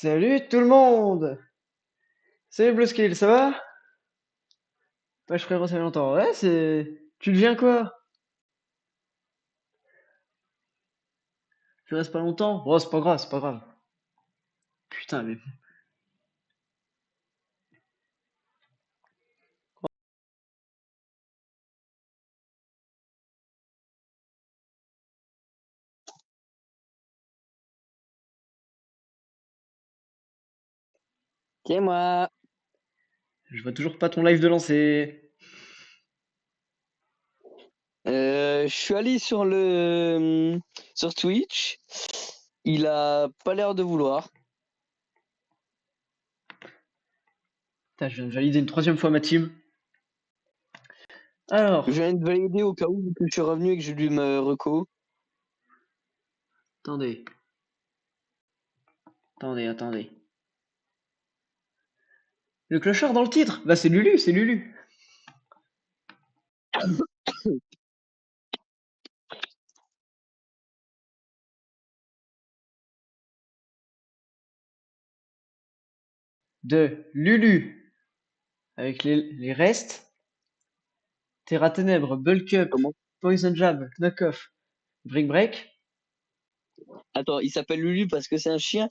Salut tout le monde! Salut Blue Skill, ça va? Wesh frérot, ça fait longtemps. Ouais, c'est... Tu deviens quoi? Tu restes pas longtemps? Oh, c'est pas grave, c'est pas grave. Putain, mais... C'est moi. Je vois toujours pas ton live de lancer. Je suis allé sur Twitch. Il a pas l'air de vouloir. Putain, je viens de valider une troisième fois ma team. Alors, Je viens de valider au cas où que je suis revenu et que j'ai dû me reco. attendez. Attendez. Le clochard dans le titre? Bah c'est Lulu, c'est Lulu. De Lulu. Avec les restes. Terra Ténèbres, Bulk Up, Comment? Poison Jab, Knockoff, Brick Break. Attends, il s'appelle Lulu parce que c'est un chien?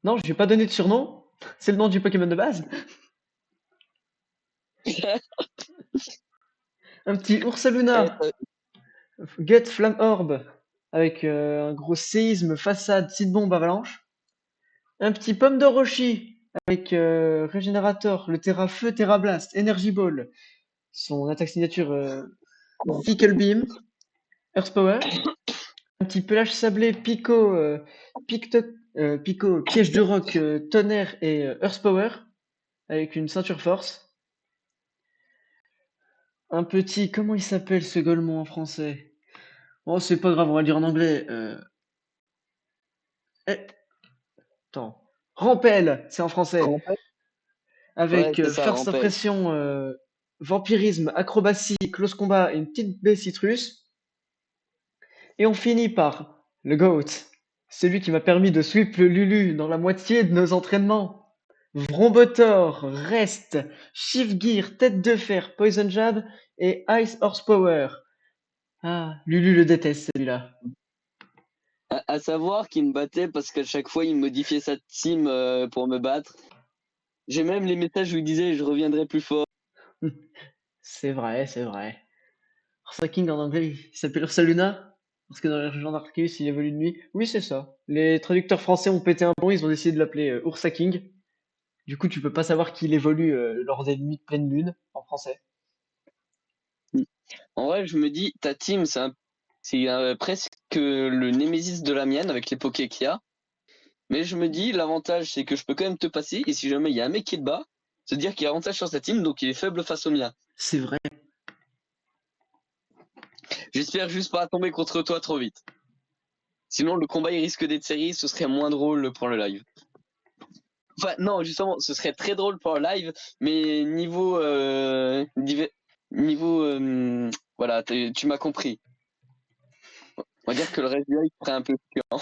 Non, je lui ai pas donné de surnom. C'est le nom du Pokémon de base. Un petit Eh, Ursaluna. Gut Flamme Orb avec un gros séisme, façade, site bombe, avalanche. Un petit Pomme d'Orochi avec Régénérateur, le Terra Feu, Terra Blast, Energy Ball, son attaque signature Fickle Beam, Earth Power. Un petit Pelage Sablé, Pico, Pico, Piège de Roc, Tonnerre et Earth Power avec une ceinture force. Un petit, comment il s'appelle ce golemon en français? Oh, c'est pas grave, on va le dire en anglais. Eh, attends. Rampel, c'est en français. Rampel? Ouais, Avec c'est ça, First Rampel. Impression, Vampirisme, Acrobatie, Close Combat et une petite baie Citrus. Et on finit par le GOAT, celui qui m'a permis de sweep le Lulu dans la moitié de nos entraînements. Vrombotor, Rest, Shift Gear, Tête de Fer, Poison Jab et Ice Horsepower. Ah, Lulu le déteste celui-là. À savoir qu'il me battait parce qu'à chaque fois, il modifiait sa team pour me battre. J'ai même les messages où il disait je reviendrai plus fort. C'est vrai, c'est vrai. Ursa King en anglais, il s'appelle Ursaluna, parce que dans les régions d'Arceus, il évolue de nuit. Oui, c'est ça. Les traducteurs français ont pété un plomb, ils ont décidé de l'appeler Ursa King. Du coup, tu peux pas savoir qu'il évolue lors des nuits de pleine lune, en français. En vrai, je me dis, ta team, c'est presque le Némésis de la mienne avec les pokés qu'il y a. Mais je me dis, l'avantage, c'est que je peux quand même te passer. Et si jamais il y a un mec qui te bat, se dire qu'il y a avantage sur sa team, donc il est faible face au mien. C'est vrai. J'espère juste pas tomber contre toi trop vite. Sinon, le combat il risque d'être serré, ce serait moins drôle pour le live. Enfin, non, justement, ce serait très drôle pour le live, mais voilà, tu m'as compris. On va dire que le reste du live serait un peu chiant.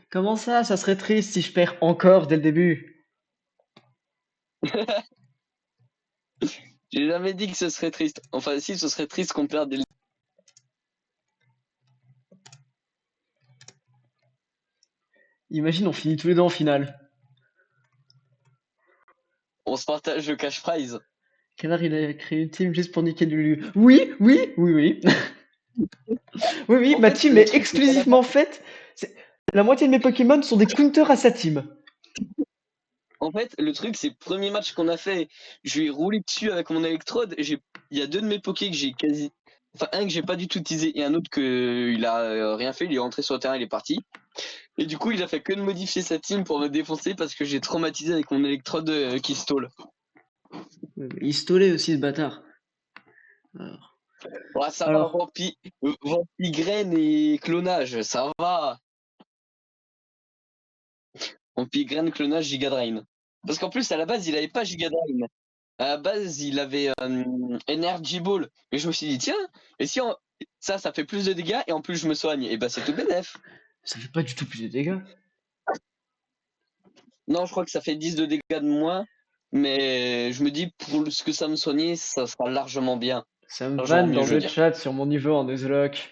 Comment ça serait triste si je perds encore dès le début. J'ai jamais dit que ce serait triste. Enfin, si, ce serait triste qu'on perde des... Imagine, on finit tous les deux en finale. On se partage le cash prize. Canard, il a créé une team juste pour niquer Lulu. Oui, oui, oui, oui. Oui, oui, En ma fait, team le est truc, c'est qu'à la base, exclusivement faite. La moitié de mes Pokémon sont des counters à sa team. le truc, c'est le premier match qu'on a fait, je lui ai roulé dessus avec mon électrode. Il y a deux de mes pokés que j'ai quasi. Enfin, un que j'ai pas du tout utilisé et un autre que il a rien fait. Il est rentré sur le terrain, il est parti. Et du coup, il a fait que de modifier sa team pour me défoncer parce que j'ai traumatisé avec mon électrode qui stall. Il stolait aussi, ce bâtard. Alors, Ouais, ça va, alors, Vampigraine et clonage, ça va. Vampigraine, clonage, Gigadrain. Parce qu'en plus, à la base, il avait pas Gigadrain. À la base, il avait Energy Ball. Et je me suis dit, tiens, et si ça fait plus de dégâts et en plus je me soigne, et bah c'est tout bénef. ça fait pas du tout plus de dégâts. Non, je crois que ça fait 10 de dégâts de moins, mais je me dis pour ce que ça me soignait, ça sera largement bien. Ça me Largement vanne mieux, dans je veux le dire. chat sur mon niveau en Nuzlocke.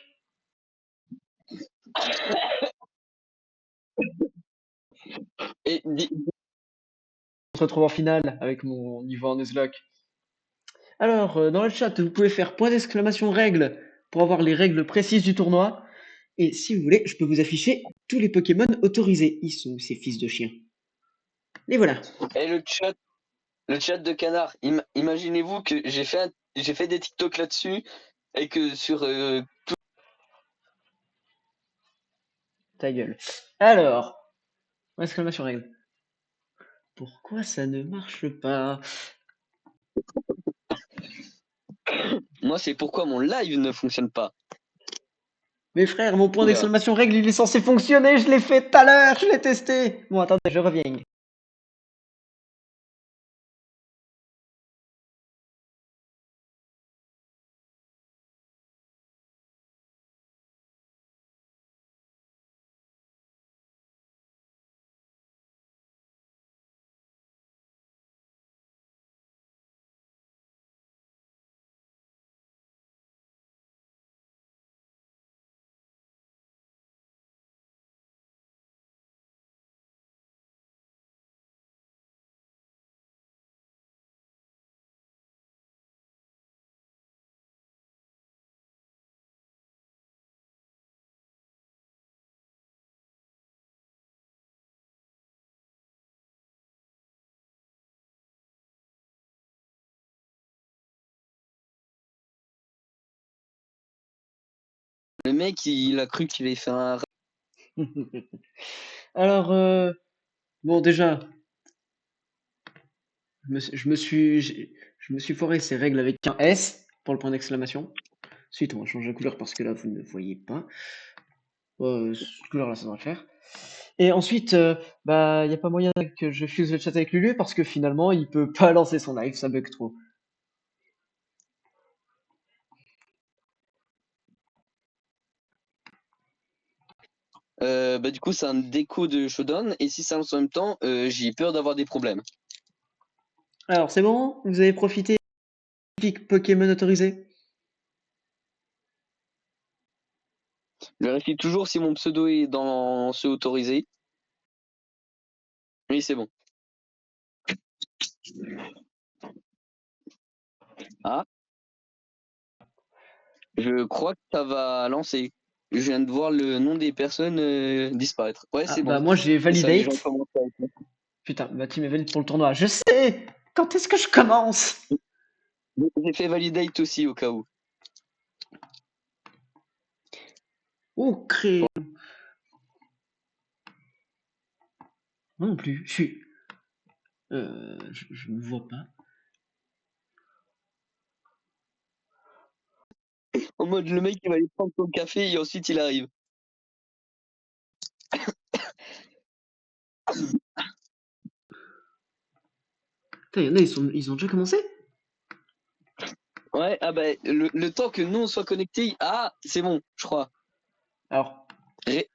Et On se retrouve en finale avec mon niveau en Nuzlocke. Alors, dans le chat, vous pouvez faire point d'exclamation règles pour avoir les règles précises du tournoi. Et si vous voulez, je peux vous afficher tous les Pokémon autorisés. Ils sont ces fils de chiens. Et voilà. et le chat de canard, imaginez-vous que j'ai fait des TikTok là-dessus et que sur Ta gueule. Alors, point d'exclamation règle. Pourquoi ça ne marche pas? moi, c'est pourquoi mon live ne fonctionne pas. Mes frères, mon point Oula. d'exclamation règle, il est censé fonctionner. Je l'ai fait tout à l'heure. Je l'ai testé. Bon, attendez, je reviens. Le mec, il a cru qu'il avait fait un. Alors, bon, déjà, je me suis foiré ces règles avec un S pour le point d'exclamation. Ensuite, on va changer la couleur parce que là, vous ne voyez pas. Cette couleur-là, ça devrait le faire. Et ensuite, bah, il n'y a pas moyen que je fuse le chat avec Lulu parce que finalement, il peut pas lancer son live, ça bug trop. Bah, du coup, c'est un déco de Shodan, et si ça lance en même temps, j'ai peur d'avoir des problèmes. Alors, c'est bon? Vous avez profité des Pokémon autorisés? Je vérifie toujours si mon pseudo est dans ceux autorisés. Oui, c'est bon. Ah, je crois que ça va lancer. Je viens de voir le nom des personnes disparaître. Ouais, Ah, c'est bah, bon. moi, j'ai C'est ça, les gens validate. commencent à être. Putain, ma team est valide pour le tournoi. Je sais! Quand est-ce que je commence? J'ai fait validate aussi au cas où. Oh, crée. Moi non plus. Je ne vois pas. En mode, le mec, il va aller prendre son café et ensuite il arrive. Putain, y en a, ils ont déjà commencé? Ouais, ah bah, le temps que nous on soit connectés. Ah, c'est bon, je crois. Alors, Re-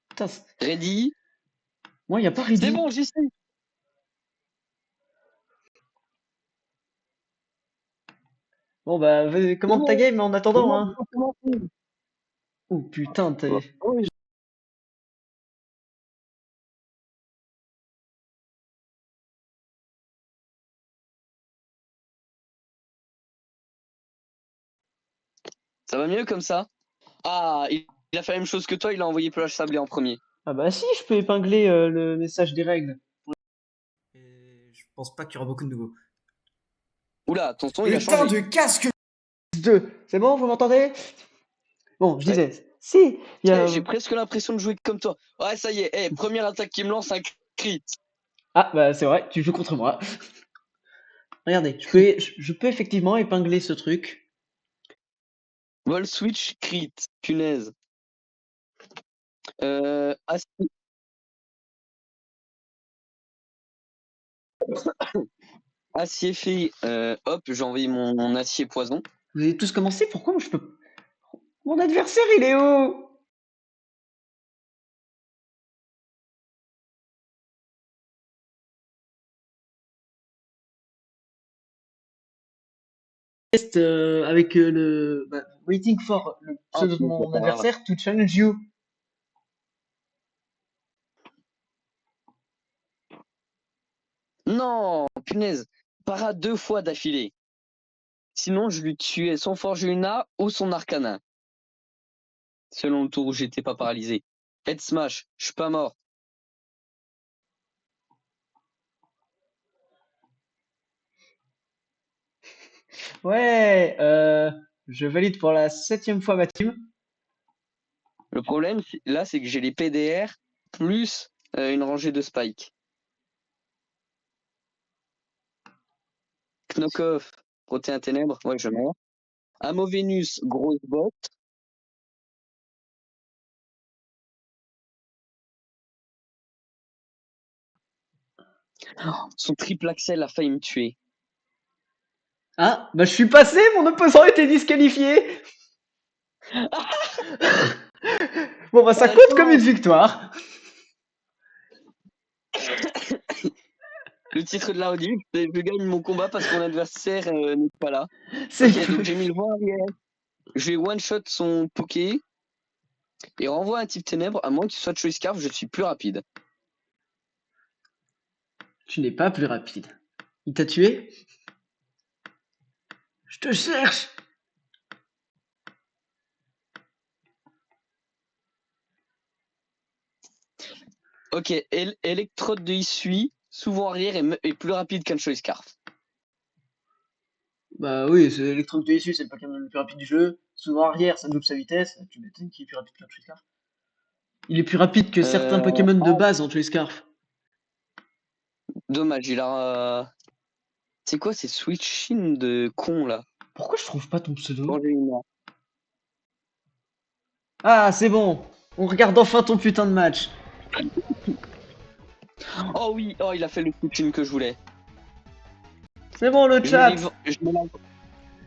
putain, ready. moi, il n'y a pas C'est ready. bon, j'y suis. Bon, bah, vas-y, C'est commande ta bon. game en Le attendant, mec, hein. il faut commencer. Oh putain, Oui, ça va mieux comme ça? Ah, il a fait la même chose que toi, il a envoyé Plage Sablé en premier. Ah bah si, je peux épingler le message des règles. Et je pense pas qu'il y aura beaucoup de nouveaux. Oula, ton son il a Putain changé. de casque 2. C'est bon, vous m'entendez? Bon, je Ouais. disais, si, il y a... J'ai presque l'impression de jouer comme toi. Ouais, ça y est, première attaque qui me lance un crit. Ah, bah c'est vrai, tu joues contre moi. Regardez, je peux effectivement épingler ce truc. Vol switch crit, punaise. Acier, acier fait, hop, j'ai envoyé mon acier poison. Vous avez tous commencé, pourquoi moi je peux... Mon adversaire, il est où? test avec le waiting for le Ah, pseudo de punaise, mon pas grave. adversaire to challenge you. Non, punaise. Para 2 fois d'affilée. Sinon, je lui tuais son Fortuna ou son Arcana. Selon le tour où j'étais pas paralysé. Head smash, je suis pas mort. Ouais, je valide pour la 7e fois ma team. Le problème, là, c'est que j'ai les PDR plus une rangée de spikes. Knockoff, Protéin Ténèbres, ouais, je meurs. Amo Vénus, grosse botte. Son triple axel a failli me tuer. Ah, bah je suis passé, mon opposant était disqualifié. Bon bah ça compte comme une victoire. Le titre de la rediff, c'est je gagne mon combat parce que mon adversaire n'est pas là. C'est Ok, donc j'ai mis le vent arrière. Je vais one-shot son Poké et renvoie un type ténèbres, à moins que tu sois Choice Scarf, je suis plus rapide. Tu n'es pas plus rapide. Il t'a tué? Je te cherche. Ok, électrode de Issui, souvent arrière et plus rapide qu'un Choice Scarf. Bah oui, c'est l'électron de issu, c'est le Pokémon le plus rapide du jeu. Souvent arrière, ça double sa vitesse. Tu m'étonnes qu'il est plus rapide qu'un Choice-Scarf. Il est plus rapide que certains Pokémon de base en Choice-Scarf. Dommage, il a. C'est quoi ces switching de con là? Pourquoi je trouve pas ton pseudo? Angelina. Ah, c'est bon. On regarde enfin ton putain de match. Oh oui, oh il a fait le switching que je voulais. C'est bon le Je mets chat.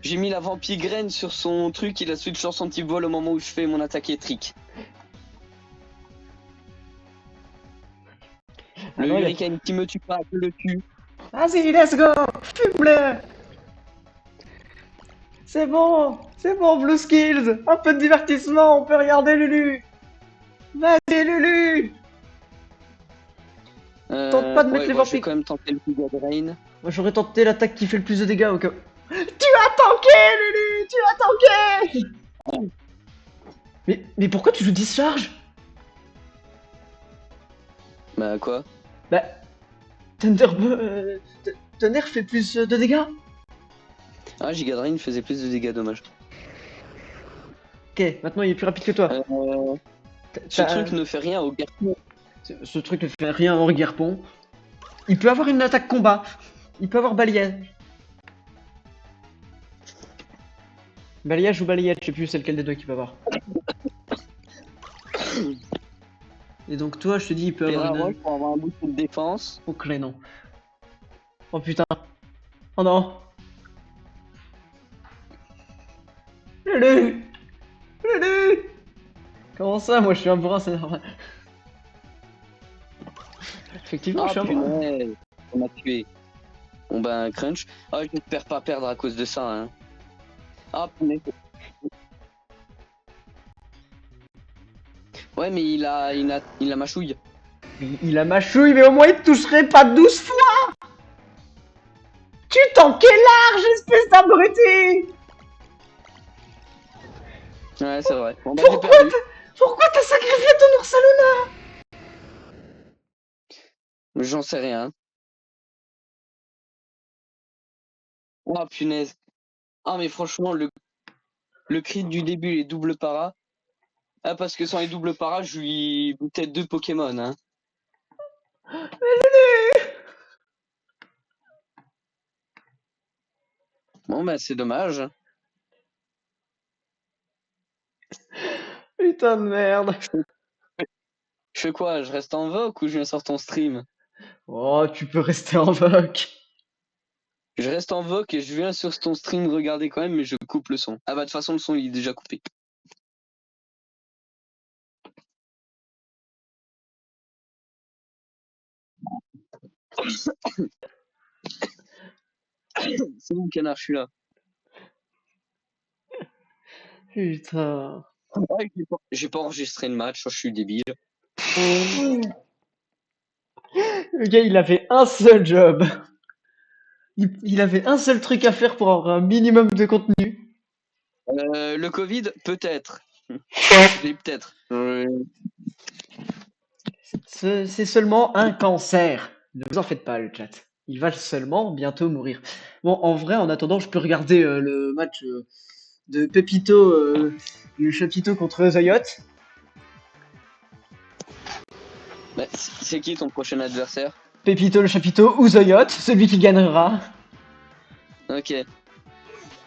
J'ai mis la vampigraine sur son truc, il a switch sur son type vol au moment où je fais mon attaque électrique. Ah Le non, hurricane qui me tue pas, je le tue. Vas-y, let's go. Fume-le. C'est bon, Blue Skills. Un peu de divertissement, on peut regarder Lulu. Vas-y, Lulu. Tente pas de mettre Ouais, les bon, je vais vampires. quand même tenter le Giga Drain. Moi, j'aurais tenté l'attaque qui fait le plus de dégâts au cas. Tu as tanké, Lulu. Tu as tanké. Mais pourquoi tu joues discharge? Bah quoi? Bah, Thunder fait plus de dégâts. Ah, Giga Drain faisait plus de dégâts, dommage. Ok, maintenant il est plus rapide que toi. Ce truc ne fait rien au garçon. Ce truc ne fait rien en Guerpon. Il peut avoir une attaque combat. Il peut avoir balayage. Balayage ou balayage, je sais plus c'est lequel des deux qu'il peut avoir. Et donc toi, je te dis, il peut avoir Terra une... Roche pour avoir un boost de défense. Ok, non. Oh putain. Oh non. Lulu. Lulu. Comment ça, moi je suis un brin, c'est normal. Effectivement, je Ah suis un brin. punaise, on m'a tué. Bon ben, crunch. Ah, j'espère pas perdre à cause de ça, hein. Ah punaise. Ouais, mais il a ma chouille. Il a ma chouille, mais au moins il te toucherait pas 12 fois. Tu t'en quel large, espèce d'abruti. Ouais, c'est vrai. Bon bah j'ai Pourquoi perdu. Pourquoi t'as sacrifié ton Ursaluna? J'en sais rien. Oh punaise. Ah mais franchement, le crit du début, les doubles paras. Ah parce que sans les doubles paras, je lui peut-être 2 Pokémon, hein. Bon bah c'est dommage. Putain de merde. Je fais quoi? Je reste en voc ou je viens sur ton stream? Oh, tu peux rester en voc. Je reste en voc et je viens sur ton stream regarder quand même, mais je coupe le son. Ah bah de toute façon le son il est déjà coupé. C'est bon canard, je suis là. Putain. Ouais, j'ai pas enregistré le match, je suis débile. Le gars, il avait un seul job. Il avait un seul truc à faire pour avoir un minimum de contenu. Le Covid, peut-être. Oui, peut-être. C'est seulement un cancer. Ne vous en faites pas, le chat. Il va seulement bientôt mourir. Bon, en vrai, en attendant, je peux regarder le match de Pepito, le Chapito contre Zayot. Bah, c'est qui ton prochain adversaire? Pepito, le Chapito ou Zayot, celui qui gagnera. Ok.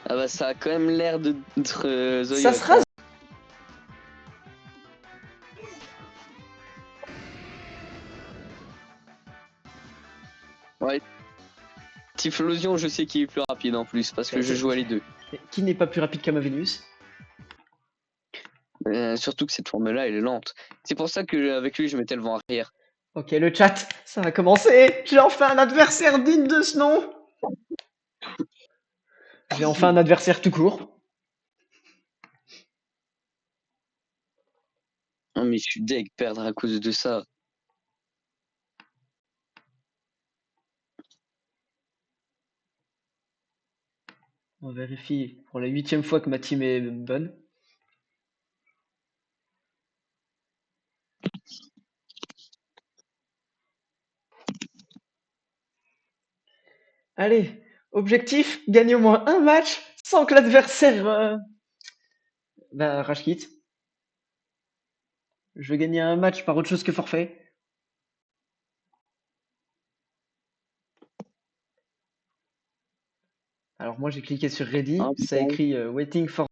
Ah bah ça a quand même l'air d'être Ça Zoyot. sera. Hein. Ouais. Typhlosion, je sais qu'il est plus rapide en plus, parce que je joue à les deux. Qui n'est pas plus rapide qu'Amavenus? Surtout que cette forme-là, elle est lente. C'est pour ça que avec lui, je mettais le vent arrière. Ok, le chat, ça va commencer. J'ai enfin un adversaire digne de ce nom. J'ai enfin un adversaire tout court. Non mais je suis deg perdre à cause de ça. On vérifie pour la 8e fois que ma team est bonne. Allez, objectif, gagner au moins un match sans que l'adversaire rage quitte. Je veux gagner un match par autre chose que forfait. Alors moi j'ai cliqué sur Ready, Hein, ça putain. écrit Waiting for.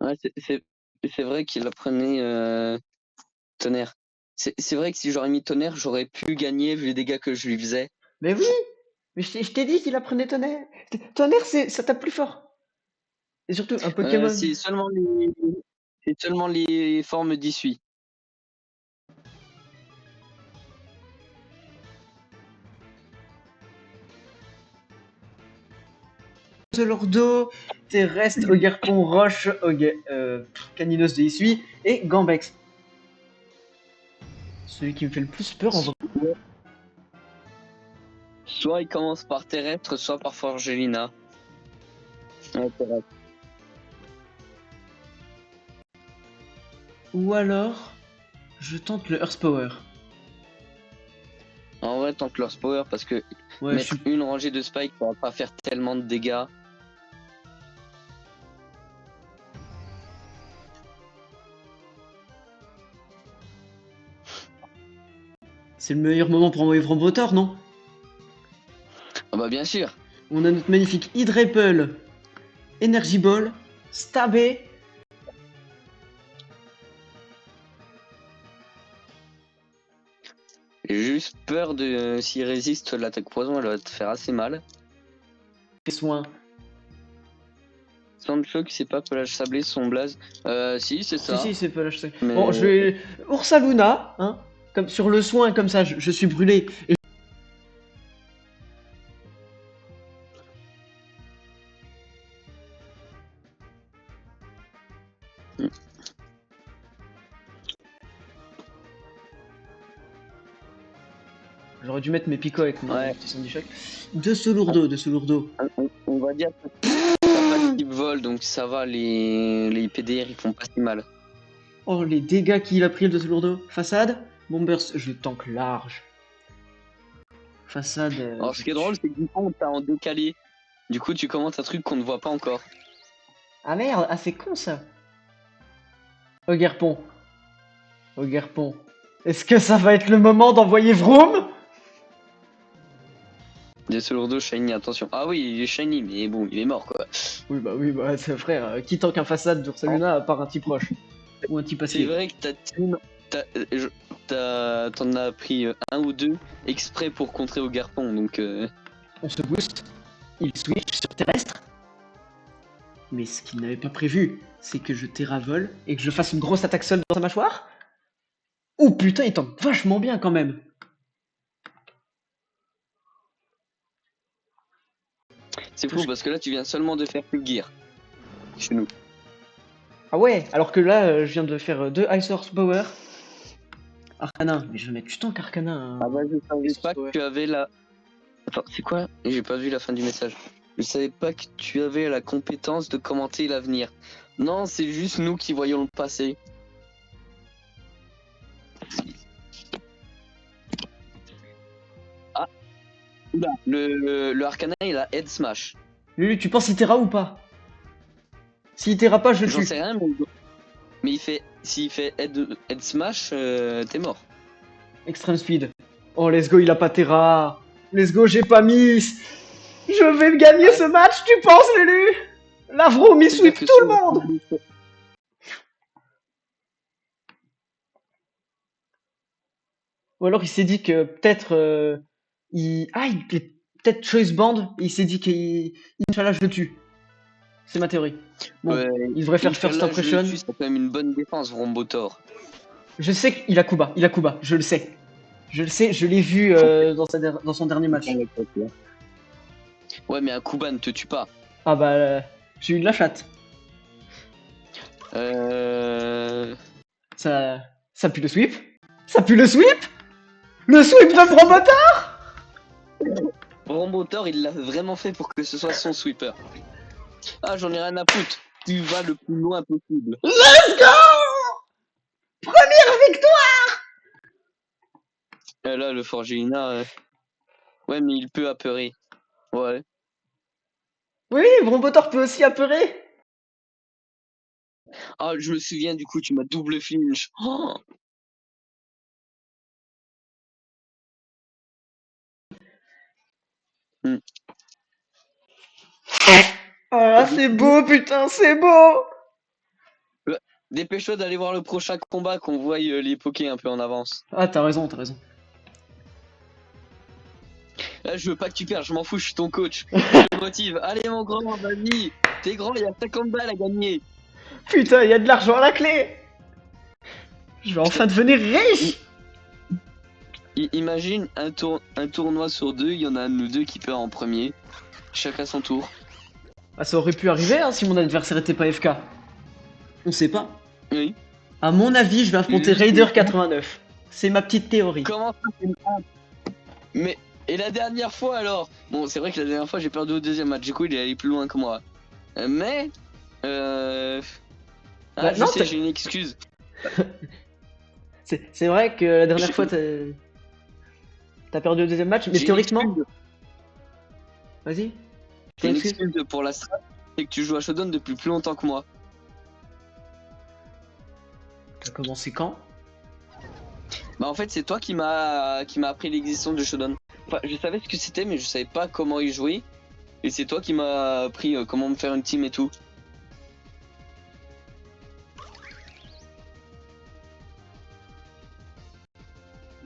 Ouais, c'est vrai qu'il apprenait tonnerre. C'est vrai que si j'aurais mis tonnerre, j'aurais pu gagner vu les dégâts que je lui faisais. Mais oui, mais je t'ai dit qu'il apprenait tonnerre. Tonnerre, ça tape plus fort. Et surtout un Pokémon. C'est seulement les formes d'issue. Lordo, Terrestre, Ogerpon, Roche, Caninos de Issui et Gambex. Celui qui me fait le plus peur en vrai. Soit il commence par terrestre, soit par Forgelina. Ouais, terrestre. Ou alors, je tente le Earth Power. En vrai, tant que leur power, parce que Ouais, mettre une rangée de spike, ça va pas faire tellement de dégâts. c'est le meilleur moment pour envoyer Vrombrotor, non? Ah bah bien sûr. On a notre magnifique Hydrapple, Energy Ball, Stabé. J'ai juste peur de s'il résiste l'attaque poison, elle va te faire assez mal. Fais soin. Sandchoc, c'est pas pelage sablé, son blaze. Si, c'est ça. Si, c'est pas lâche. Mais... Bon, je vais. Ursaluna, hein. Comme, sur le soin, comme ça, je suis brûlé. Et... J'aurais dû mettre mes picots avec mon petit Sandy Shock. De ce lourdeau. On va dire que t'as pas de type vol, donc ça va, les PDR ils font pas si mal. Oh, les dégâts qu'il a pris le de ce lourdeau. Façade, Bombers, je tank large. Façade. Alors ce qui est drôle, c'est que du coup, t'as en décalé. Du coup, tu commences un truc qu'on ne voit pas encore. Ah merde, ah c'est con ça. Ogerpon. Est-ce que ça va être le moment d'envoyer Vroom? Des Solourdo shiny, attention. Ah oui, il est shiny, mais bon, il est mort quoi. Oui, bah, c'est frère. Qui tank un façade d'Ursaluna à part un type roche? Ou un type C'est acier? vrai que t'en as pris un ou deux exprès pour contrer au Garpon, donc On se booste. Il switch sur terrestre. Mais ce qu'il n'avait pas prévu, c'est que je terravole et que je fasse une grosse attaque seule dans sa mâchoire. Oh putain, il tank vachement bien quand même. C'est fou parce que là tu viens seulement de faire Full Gear chez nous. Ah ouais, alors que là, je viens de faire 2 Ice Horsepower. Arcana, mais je vais mettre du temps qu'Arcana. Hein. Ah bah je savais pas que tu avais la... Attends, c'est quoi? J'ai pas vu la fin du message. Je savais pas que tu avais la compétence de commenter l'avenir. Non, c'est juste nous qui voyons le passé. Ah, oula, le Arcana il a Head Smash. Lulu, tu penses qu'il t'ira ou pas? S'il t'ira pas, je le J'en tue. sais rien, mais s'il fait Head Smash, t'es mort. Extreme Speed. Oh, let's go, il a pas Terra. Let's go, j'ai pas miss. Je vais gagner ce match, tu penses, Lulu? Lavro, il sweep tout le monde. Ou alors il s'est dit que peut-être il est peut-être choice band et il s'est dit qu'Inch'Allah je le tue. C'est ma théorie. Bon, Ouais, il devrait faire first Inch'Allah, impression. c'est quand même une bonne défense, Rombotor. Je sais qu'il a Kuba, je le sais. Je le sais, je l'ai vu dans son dernier match. Ouais, mais un Kuba ne te tue pas. Ah bah, j'ai eu de la chatte. Ça pue le sweep. Ça pue le sweep. Le sweep de Rombotor. Rombotor, il l'a vraiment fait pour que ce soit son sweeper. Ah, j'en ai rien à foutre. Tu vas le plus loin possible. Let's go. Première victoire. Et là, le Forgina... Ouais, mais il peut apeurer. Ouais. Oui, Rombotor peut aussi apeurer. Ah, je me souviens, du coup, tu m'as double flinch. Oh, Ah, c'est beau, putain, c'est beau. dépêche-toi d'aller voir le prochain combat, qu'on voie les pokés un peu en avance. Ah, t'as raison, t'as raison. Là, je veux pas que tu perdes, je m'en fous, je suis ton coach. Je te motive. Allez, mon grand, vas-y. T'es grand, il y a 50 balles à gagner. Putain, il y a de l'argent à la clé. Je vais enfin devenir riche. Imagine un tournoi sur deux, il y en a un de nous deux qui perd en premier. Chacun son tour. Ah, ça aurait pu arriver hein, si mon adversaire était pas FK. On sait pas. Oui. À mon avis, je vais affronter Raider 89. C'est ma petite théorie. Comment ça, c'est une honte? Mais, et la dernière fois alors? Bon, c'est vrai que la dernière fois j'ai perdu au deuxième match, du coup il est allé plus loin que moi. Mais, Bah, je non, sais, j'ai une excuse. C'est vrai que la dernière fois, t'as perdu au deuxième match, mais J'ai théoriquement. une excuse. Vas-y. J'ai une excuse pour la strat, c'est que tu joues à Shodown depuis plus longtemps que moi. T'as commencé quand? Bah en fait c'est toi qui m'a appris l'existence de Shodown. Enfin, je savais ce que c'était mais je savais pas comment y jouer. Et c'est toi qui m'a appris comment me faire une team et tout.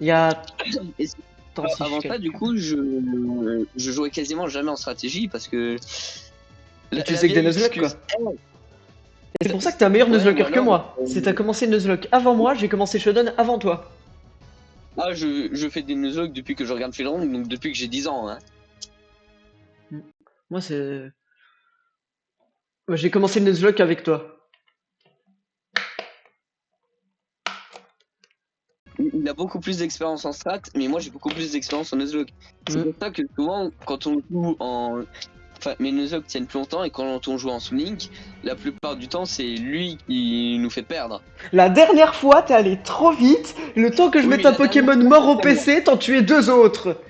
Il y a. Avant ça du coup je jouais quasiment jamais en stratégie parce que... tu faisais que des Nuzlocke quoi. Et c'est pour ça que t'es un meilleur Nuzlocker que moi. C'est t'as commencé Nuzlocke avant moi, j'ai commencé Shodown avant toi. Ah, je fais des Nuzlocke depuis que je regarde Philron, donc depuis que j'ai 10 ans. Hein. Moi, c'est. J'ai commencé le Nuzlocke avec toi. Il a beaucoup plus d'expérience en strat, mais moi j'ai beaucoup plus d'expérience en Nuzlocke. C'est pour ça que souvent, quand on joue en. Enfin, mes Nuzlocke tiennent plus longtemps et quand on joue en Soul Link, la plupart du temps c'est lui qui nous fait perdre. La dernière fois, t'es allé trop vite. Le temps que je mette un Pokémon mort au PC, t'en tuais 2 autres.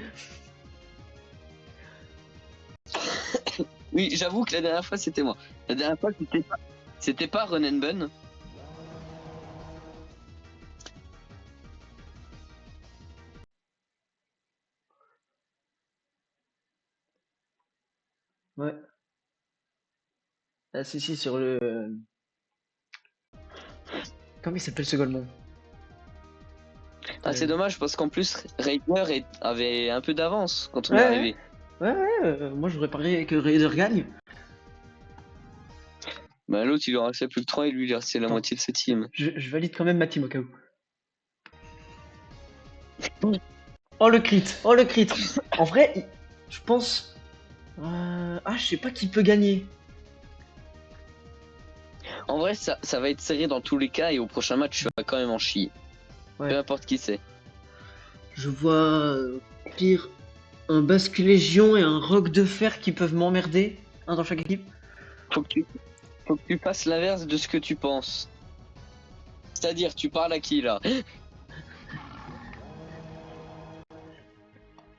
Oui, j'avoue que la dernière fois c'était moi. La dernière fois c'était pas Run and Bun. Ouais. Ah si, sur le... Comment il s'appelle ce Golemon? Ah, c'est dommage parce qu'en plus Raider avait un peu d'avance quand on est arrivé. Ouais, moi j'aurais parié que Raider gagne. Bah l'autre il en restait plus que 3 et lui il restait la moitié de sa team. Je valide quand même ma team au cas où. Oh le crit. En vrai, je pense... Ah, je sais pas qui peut gagner. En vrai, ça va être serré dans tous les cas et au prochain match, tu vas quand même en chier. Ouais. Peu importe qui c'est. Je vois pire un Basque Légion et un Roc de Fer qui peuvent m'emmerder, un dans chaque équipe. Faut que tu fasses l'inverse de ce que tu penses. C'est-à-dire, tu parles à qui là?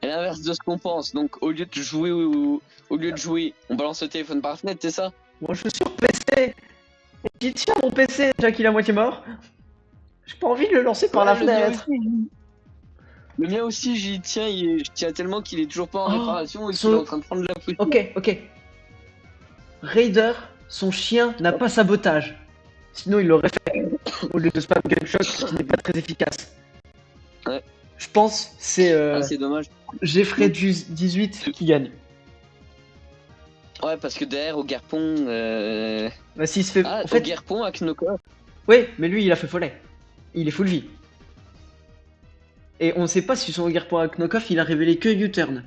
Et l'inverse de ce qu'on pense. Donc, au lieu de jouer, on balance le téléphone par la fenêtre, c'est ça? Moi je suis sur PC. J'y tiens mon PC déjà qu'il est à moitié mort. J'ai pas envie de le lancer par Ouais, la le mien fenêtre. aussi. Le mien aussi, j'y tiens. Je tiens tellement qu'il est toujours pas en Oh, réparation et qu'il est en train de prendre de la poussière. Ok. Raider, son chien n'a pas sabotage. Sinon il l'aurait fait. Au lieu de spam gunshot qui n'est pas très efficace. Ouais. Je pense c'est Ah, c'est dommage. Jeffrey 18 qui gagne. Ouais, parce que derrière, au Guerpon. Bah, s'il se fait. Ah, En au fait, Guerpon à Knokov. oui, mais lui il a fait follet. Il est full vie. Et on ne sait pas si son regard pour Knockoff il a révélé que U-turn.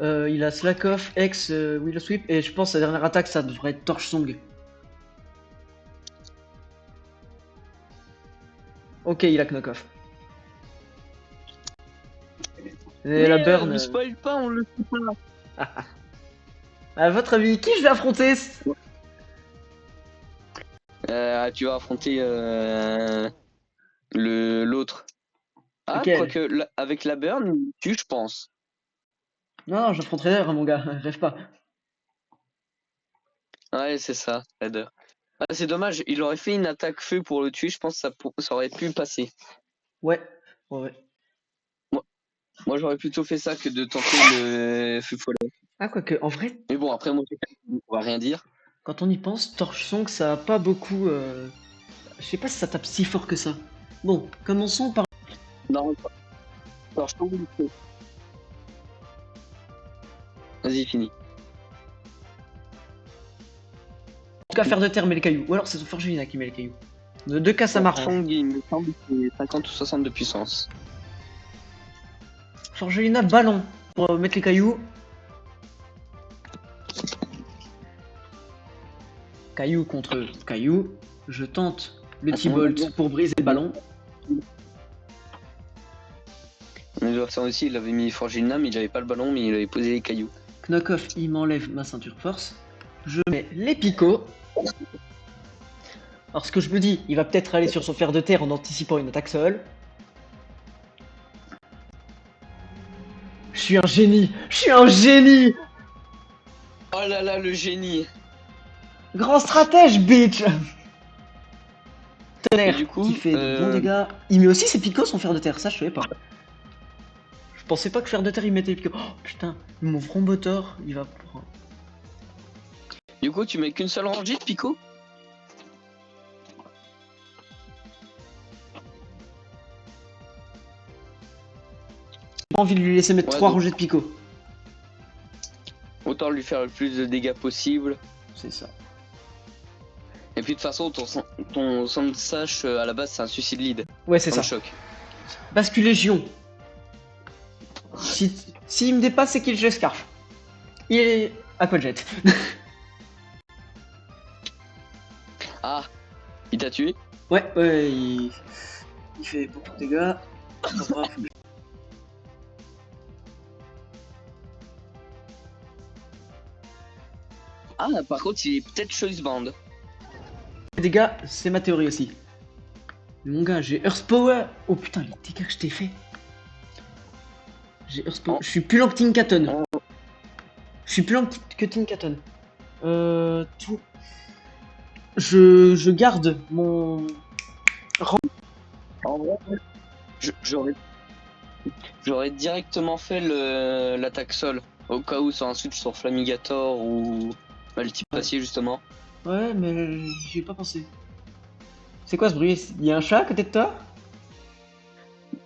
Il a Slack Off, X, Willow Sweep, et je pense que sa dernière attaque ça devrait être Torch Song. Ok, il a Knockoff. Et la burn. Me spoil pas, on le sait pas. À votre avis, qui je vais affronter? Tu vas affronter l'autre. Ah, Lequel? quoique, avec la burn, je pense. Non, j'affronterai l'air, mon gars, rêve pas. Ouais, c'est ça, Raider. Ah, c'est dommage, il aurait fait une attaque feu pour le tuer, je pense que ça aurait pu passer. Ouais. Moi, j'aurais plutôt fait ça que de tenter le feu follet. Ah, quoique, en vrai, Mais bon, après, moi, on va rien dire. quand on y pense, Torch Song ça a pas beaucoup. Je sais pas si ça tape si fort que ça. Bon, commençons par. Non, alors, je tombe. Vas-y, fini. En tout cas, faire de terre met le caillou. Ou alors c'est son Forgelina qui met le caillou. De deux cas, ça m'arrange. Song, il me semble que c'est 50 ou 60 de puissance. Forgelina, ballon pour mettre les cailloux. Caillou contre caillou. Je tente le T-Bolt pour briser le ballon. On doit faire aussi, il avait mis Forgina, mais il avait pas le ballon, mais il avait posé les cailloux. Knockoff, il m'enlève ma ceinture force. Je mets les picots. Alors ce que je me dis, il va peut-être aller sur son fer de terre en anticipant une attaque seule. Je suis un génie. Je suis un génie. Oh là là, le génie. Grand stratège, bitch. Tonnerre, Du coup, qui fait de bons dégâts. Il met aussi ses picots son fer de terre, ça je savais pas. Je pensais pas que fer de terre il mettait les picots. Oh putain, mon front motor, il va prendre. Du coup, tu mets qu'une seule rangée de picots? J'ai pas envie de lui laisser mettre Ouais, 3 donc- rangées de picots. Autant lui faire le plus de dégâts possible. C'est ça. Et puis de toute façon, ton Sandsash à la base, c'est un suicide lead. Ouais, c'est Sans ça. le choc. Bascule Légion. S'il me dépasse, c'est qu'il je scarf. Il est Aquajet. Ah, il t'a tué? Ouais, il fait beaucoup de dégâts. Ah, par contre, il est peut-être choice band. Les dégâts, c'est ma théorie aussi. Mais mon gars, j'ai Earth Power. Oh putain, les dégâts que je t'ai fait. J'ai Earth Power. Oh. Je suis plus lent que Tinkaton. Oh. Je suis plus lent que Tinkaton. Tout. Je garde mon. En vrai, j'aurais directement fait l'attaque sol. Au cas où sur un switch sur Flamigator ou Multipassier, justement. Ouais, mais j'y ai pas pensé. C'est quoi ce bruit? Il y a un chat à côté de toi?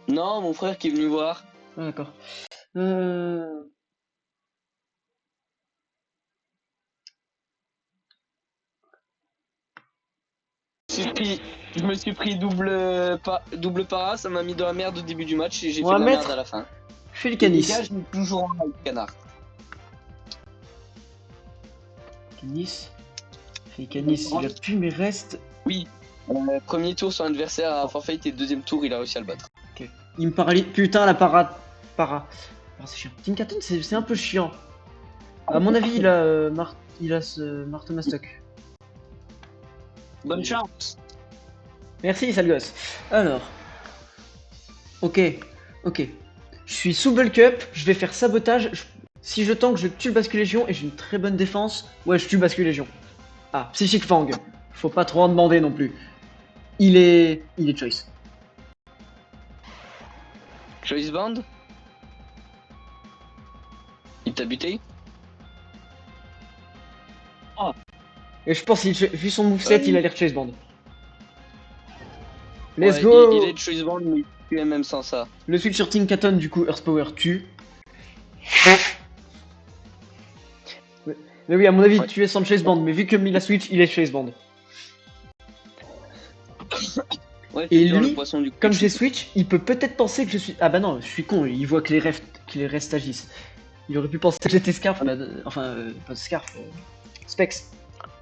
Non, mon frère qui est venu voir. Ah, d'accord. je me suis pris double para, ça m'a mis dans la merde au début du match et j'ai On fait va de la merde à mettre la fin. Phil Les gars, Canis. je mets toujours en live, canard. Canis. Phil Canis, il a plus mes restes. Oui. Premier tour, son adversaire a forfait et deuxième tour, il a réussi à le battre. Ok. Il me paralyse. Putain, la para. Para. Ah, c'est chiant. Team Katon, c'est un peu chiant. À mon avis, il a ce Marteau Mastoc. Bonne chance. Merci, sale gosse. Alors. Ok. Ok. Je suis sous bulk up. Je vais faire sabotage. Si je tank, je tue le bascule légion et j'ai une très bonne défense. Ouais, je tue bascule légion. Ah, Psychic Fang. Faut pas trop en demander non plus. Il est choice. Choice Band. Il t'a buté. Et je pense, vu son moveset, il a l'air chase band. Let's Ouais, go. il est de Choice Band, mais il tue même sans ça. Le switch sur Team Katon, du coup, Earth Power tue. Mais oui, à mon avis, Ouais. tu es sans chase band, mais vu que il a switch, il est chase band. Ouais, Et c'est dur, le lui, poisson du comme coup. j'ai switch, il peut peut-être penser que je suis. Ah bah non, je suis con, il voit que les restes agissent. Il aurait pu penser que j'étais Scarf, enfin, pas Scarf, Specs.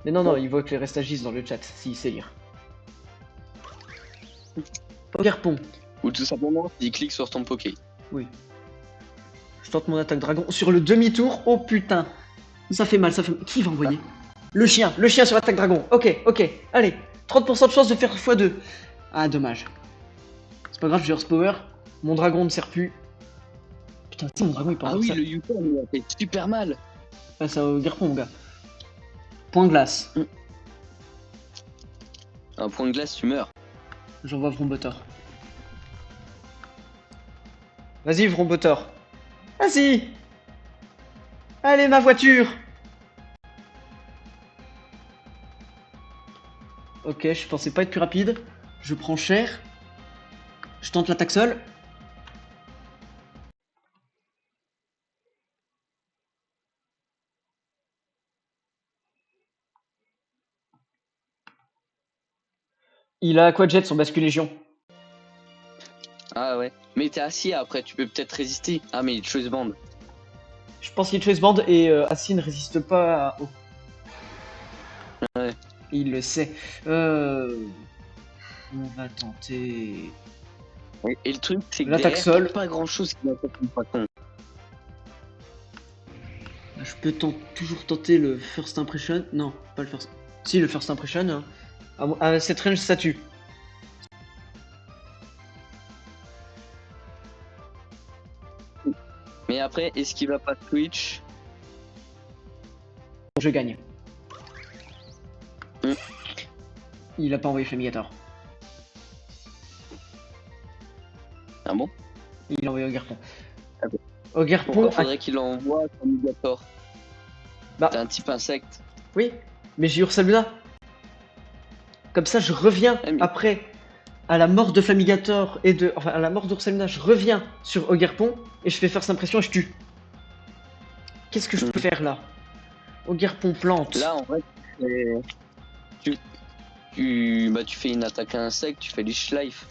Mais non, non, il voit que les restes agissent dans le chat, s'il sait lire. Pokerpon. Ou tout simplement, il clique sur ton Poké. Oui. Je tente mon attaque dragon sur le demi-tour. Oh putain. Ça fait mal, ça fait mal. Qui va envoyer? Le chien sur attaque dragon. Ok, ok. Allez, 30% de chance de faire x2. Ah, dommage. C'est pas grave, j'ai Earth Power. Mon dragon ne sert plus. Putain, si mon dragon il peut Ah avoir oui, ça. le Yukon, il a fait super mal. Ah, ça au Garpon, mon gars. Point glace. Un point de glace, tu meurs. J'envoie Vrombotor. Vas-y, Vrombotor. Vas-y. Allez, ma voiture. Ok, je pensais pas être plus rapide. Je prends cher. Je tente l'attaque seule. Il a Aquajet, son bascule légion. Ah ouais. Mais t'es assis après, tu peux peut-être résister. Ah, mais il est Choice Band. Je pense qu'il est Choice Band et Assi ne résiste pas à eau. Ouais. Il le sait. On va tenter. Et le truc, c'est que L'attaque derrière, sol. t'as pas grand-chose qui va faire une poisson. Je peux toujours tenter le First Impression. Non, pas le First. Si, le First Impression. Hein. À cette range, ça tue. Mais après, est-ce qu'il va pas switch? Je gagne. Mm. Il a pas envoyé Flamigator. Ah bon? Il a envoyé Ogarpon. Ah bon. Ogarpon. Pourquoi faudrait qu'il envoie son Migator? Bah, T'es un type insecte. oui, mais j'ai Ursaluna. Comme ça, je reviens Ah, mais- après à la mort de Flamigator et de. Enfin, à la mort d'Ursaluna, je reviens sur Ogarpon et je fais First Impression et je tue. Qu'est-ce que je peux faire là? Ogarpon plante. Là, en vrai, tu fais une attaque à insecte, tu fais du Schleif.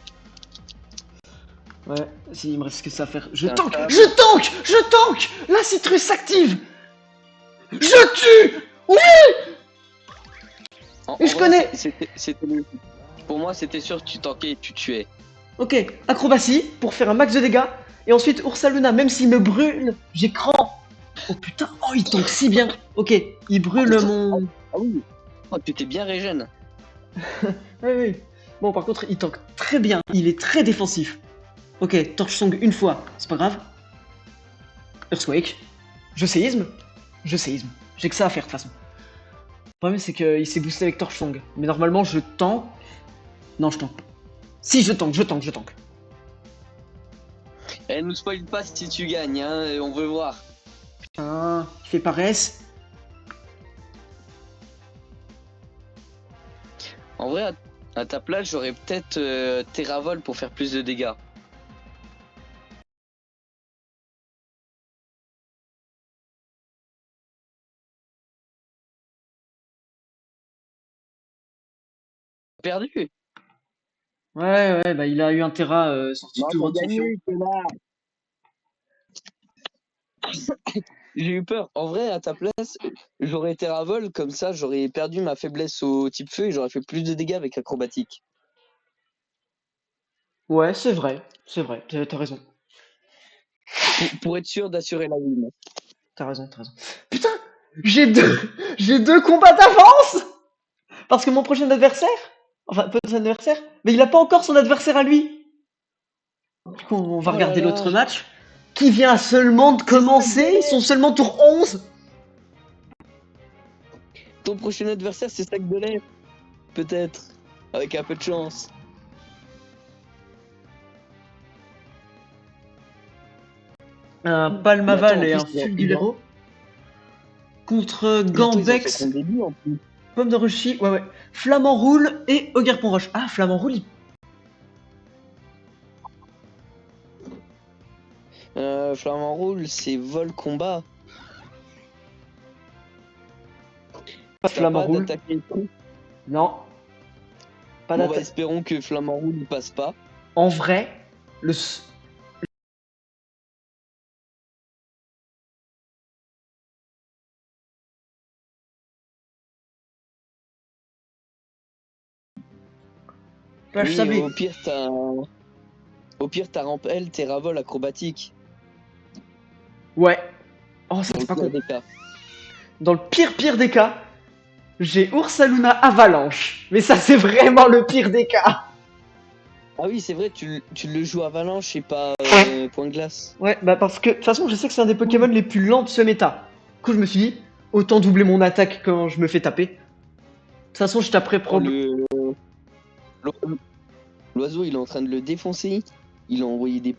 Ouais, si, il me reste que ça à faire. Je Un tank! sable. Je tank! Je tank! La citrus s'active! Je tue! Oui! Et je En vrai, connais! pour moi, c'était sûr que tu tankais et tu tuais. Ok, acrobatie pour faire un max de dégâts. Et ensuite, Ursaluna, même s'il me brûle, j'ai cran. Oh putain, oh il tank si bien. Ok, il brûle mon. Ah oui. Oh, tu t'es bien régène. Oui, oui. Bon, par contre, il tank très bien. Il est très défensif. Ok, Torch Song une fois, c'est pas grave. Earthquake. Je séisme. Je séisme. J'ai que ça à faire de toute façon. Le problème, c'est qu'il s'est boosté avec Torch Song. Mais normalement, je tank. Non, je tank. Si, je tank. Eh, nous spoil pas si tu gagnes, hein, on veut voir. Putain, il fait paresse. En vrai, à ta place, j'aurais peut-être Terravol pour faire plus de dégâts. perdu. Ouais, bah il a eu un Terra sorti Non, tout t'as droit de son fion. gagné, connard. J'ai eu peur. En vrai, à ta place, j'aurais été Ravol, comme ça, j'aurais perdu ma faiblesse au type feu et j'aurais fait plus de dégâts avec acrobatique. Ouais, c'est vrai, t'as raison. Pour être sûr d'assurer la win. T'as raison, t'as raison. Putain, j'ai deux, j'ai deux combats d'avance parce que mon prochain adversaire, enfin pas son adversaire, mais il a pas encore son adversaire à lui. Du coup, on va Oh là regarder là, l'autre match qui vient seulement de c'est ça que commencer. Ils sont seulement tour 11. ton prochain adversaire, c'est Sac de lait. Peut-être. Avec un peu de chance. Un Mais attends, Palmaval en et plus, un Fulgulero contre mais attends, ils ont fait Gambex, son début en plus. Pomme de Ruchy, ouais, Flamand Roule et Ogre Pont Roche. Ah, Flamand Roule, Flamand Roule, c'est vol combat. pas T'as Flamand pas Roule. d'attaque électrique. Non, pas Bon bah d'attaque. espérons que Flamand Roule il passe pas. En vrai, le, là, je Oui, savais. au pire t'as Rampel, t'es Ravol acrobatique. Ouais. Oh, ça Dans c'est le pas pire con. des cas. Dans le pire des cas, j'ai Ursaluna Avalanche. Mais ça c'est vraiment le pire des cas. Ah oui, c'est vrai, tu le joues Avalanche et pas Point Glace. Ouais, bah parce que de toute façon, je sais que c'est un des Pokémon les plus lents de ce méta. Du coup, je me suis dit, autant doubler mon attaque quand je me fais taper. De toute façon, je taperai Oh, probablement. l'oiseau, il est en train de le défoncer. Il a envoyé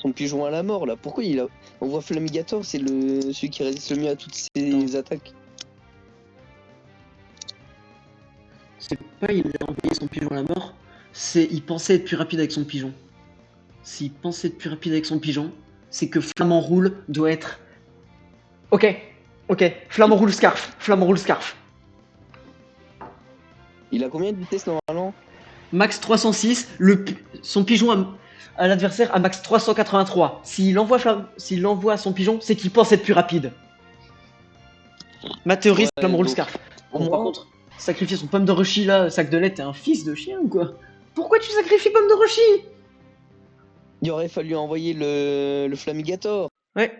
son pigeon à la mort là. Pourquoi il envoie Flamigator, c'est celui qui résiste le mieux à toutes ses attaques. C'est pas il a envoyé son pigeon à la mort, c'est il pensait être plus rapide avec son pigeon. S'il pensait être plus rapide avec son pigeon, c'est que Flamand Roule doit être. Ok, Flamand Roule Scarf, Flamand Roule Scarf. Il a combien de vitesse normalement? Max 306, son pigeon à l'adversaire à max 383. S'il envoie son pigeon, c'est qu'il pense être plus rapide. Ma théorie, c'est Flamand Roule Donc, Scarf. au Bon, par moins, contre, sacrifier son pomme de Roshi là, sac de lait, t'es un fils de chien ou quoi? Pourquoi tu sacrifies pomme de Roshi? il aurait fallu envoyer le Flamigator. Ouais.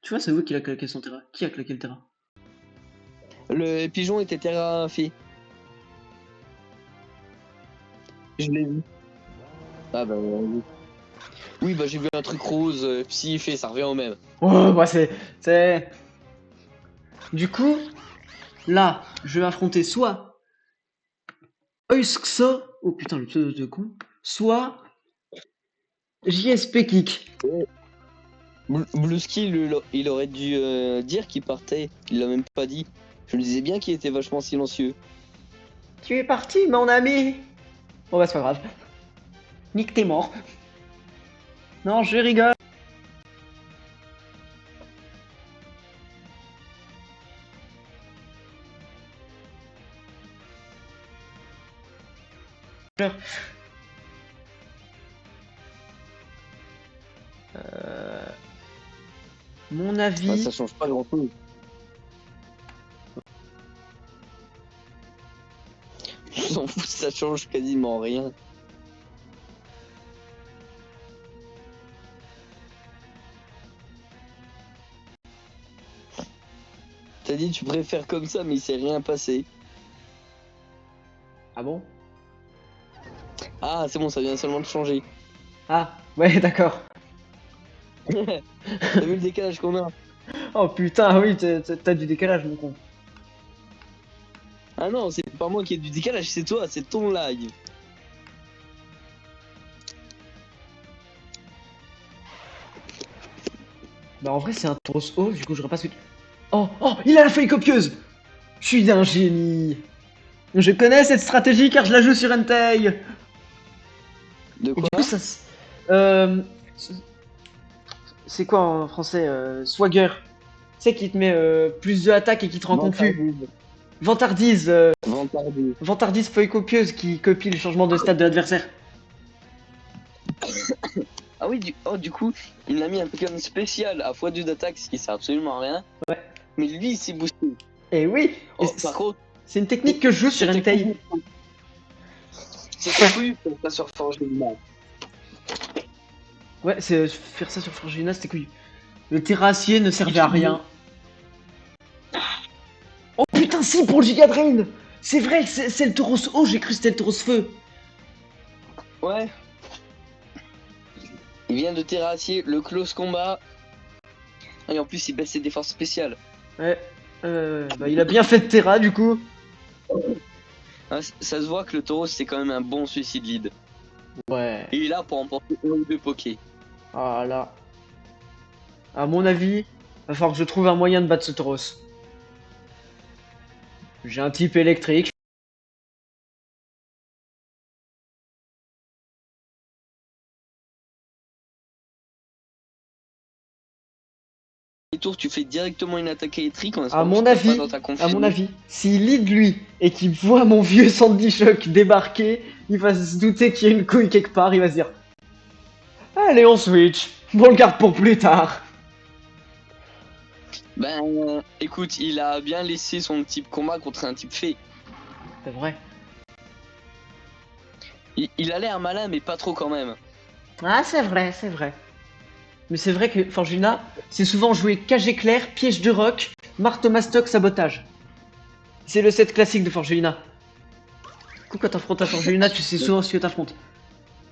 Tu vois, c'est où qu'il a claqué son terrain? Qui a claqué le terrain? Le pigeon était terrafié. Je l'ai vu. Ah bah oui. Oui, bah j'ai vu un truc rose, psy fait, ça revient au même. Oh, bah c'est. Du coup, là, je vais affronter soit Oiskso, oh putain, le pseudo de con, soit JSP Kick. Blueski, il aurait dû dire qu'il partait. Il l'a même pas dit. Je me disais bien qu'il était vachement silencieux. Tu es parti, mon ami. Bon, bah, c'est pas grave. Nick, t'es mort. Non, je rigole. Mon Ah, avis. ça change pas grand chose. Je m'en fous, ça change quasiment rien. T'as dit tu préfères comme ça, mais il s'est rien passé. Ah bon? Ah, c'est bon, ça vient seulement de changer. Ah, ouais, d'accord. T'as vu le décalage qu'on a? Oh putain, oui, t'as du décalage, mon con. Ah non, c'est pas moi qui ai du décalage, c'est toi, c'est ton lag. Bah, en vrai, c'est un Tauros haut, du coup, j'aurais pas su. Oh, il a la feuille copieuse! Je suis un génie! Je connais cette stratégie car je la joue sur Entei! De Et quoi? du coup, euh, C'est quoi en français Swagger. Tu sais qui te met plus de attaque et qui te rend confus. Vantardise. Vantardise. Vantardise. Vantardise feuille copieuse qui copie le changement de stade de l'adversaire. Ah oui, du coup, il a mis un Pokémon spécial à x2 d'attaque, ce qui sert absolument à rien. Ouais. Mais lui, il s'est boosté. Et oui. Oh, par contre, c'est une technique que je joue sur Entei. C'était couillu pour ça sur Forgelina. Ouais, c'est faire ça sur Forgina, c'était couillu. Le terrassier ne servait à rien. Oh putain, si, pour le Giga Drain. C'est vrai, c'est le Tauros. Oh, j'ai cru que c'était le Tauros Feu. Ouais. Il vient de terrassier le close combat. Et en plus, il baisse ses défenses spéciales. Ouais. Bah, il a bien fait de Terra, du coup. Ah, ça se voit que le Tauros, c'est quand même un bon suicide lead. Ouais. Et il est là pour emporter 1 ou 2 pokés. Ah là. À mon avis, va falloir que je trouve un moyen de battre ce Tauros. J'ai un type électrique. Les tours, tu fais directement une attaque électrique en À espérant mon que tu tapes pas avis, dans ta à confusion. mon avis, s'il lead lui et qu'il voit mon vieux Sandy Shock débarquer, il va se douter qu'il y a une couille quelque part, il va se dire allez, on switch, on le garde pour plus tard. Ben, écoute, il a bien laissé son type combat contre un type fée. C'est vrai. Il a l'air malin, mais pas trop quand même. Ah, c'est vrai, c'est vrai. Mais c'est vrai que Forgina, c'est souvent joué cage éclair, piège de roc, marteau mastoc, sabotage. C'est le set classique de Forgina. Du coup, quand t'affrontes à Forgina, tu sais souvent ce que t'affrontes.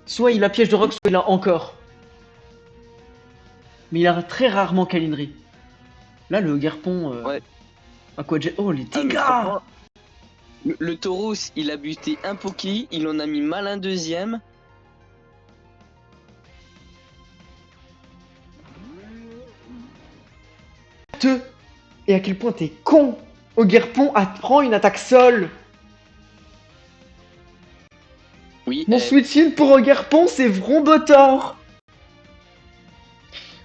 Soit il a piège de roc, soit il a encore. Mais il a très rarement Kalinri. Là, le Garpon. Ouais. Oh, les Ah, mais dégâts! franchement, le Tauros, il a buté un Poké, il en a mis mal un deuxième. Et à quel point t'es con! Ogerpon apprend une attaque sol! Oui, Mon switch in pour Ogerpon, c'est Vrombotor!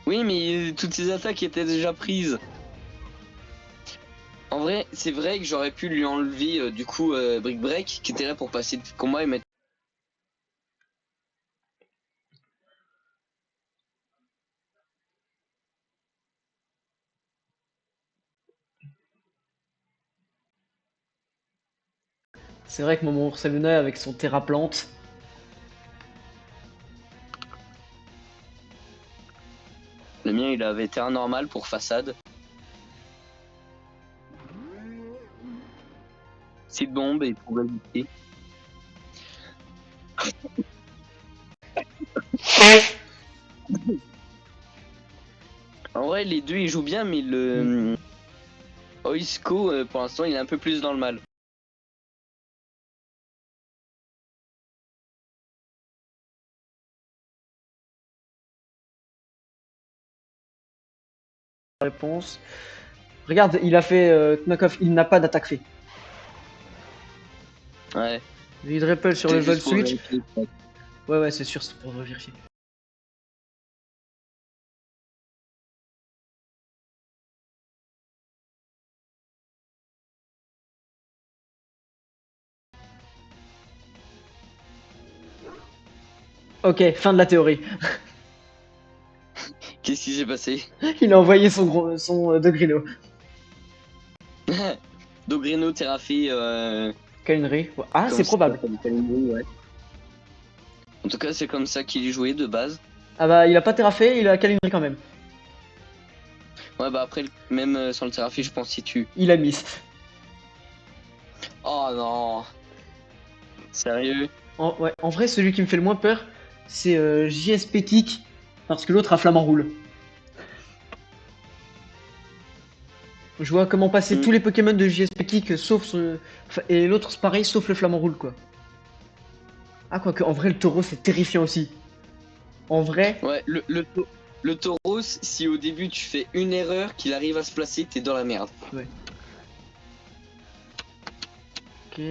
oui, mais toutes ces attaques étaient déjà prises. En vrai, c'est vrai que j'aurais pu lui enlever du coup Brick Break qui était là pour passer de combat et mettre. C'est vrai que mon Ursaluna avec son Terraplante. Le mien, il avait terrain normal pour façade. C'est bombe et probabilité. En vrai, les deux ils jouent bien, mais le Oisco pour l'instant il est un peu plus dans le mal. Réponse. Regarde, il a fait Knockoff, il n'a pas d'attaque fait. Ouais. Il rappelle sur C'est le vol juste pour switch. vérifier. Ouais, c'est sûr, c'est pour vérifier. Ok, fin de la théorie. Qu'est-ce qui s'est passé? Il a envoyé son Dogrino. Dogrino, Terrafé, Kalinri. Ah, c'est probable. Ouais. En tout cas, c'est comme ça qu'il est joué de base. Ah bah, il a pas Terrafé, il a Kalinri quand même. Ouais, bah après, même sans le Terrafé, je pense qu'il tue. Il a miss. Oh non! Sérieux? En vrai, celui qui me fait le moins peur, c'est JS Pétic, parce que l'autre a Flamant Roule. Je vois comment passer tous les Pokémon de JS Pétic, sauf et l'autre c'est pareil, sauf le Flamant Roule, quoi. Ah, quoique, en vrai, le taureau, c'est terrifiant aussi. En vrai... Ouais, le Tauros, si au début tu fais une erreur, qu'il arrive à se placer, t'es dans la merde. Ouais. Ok.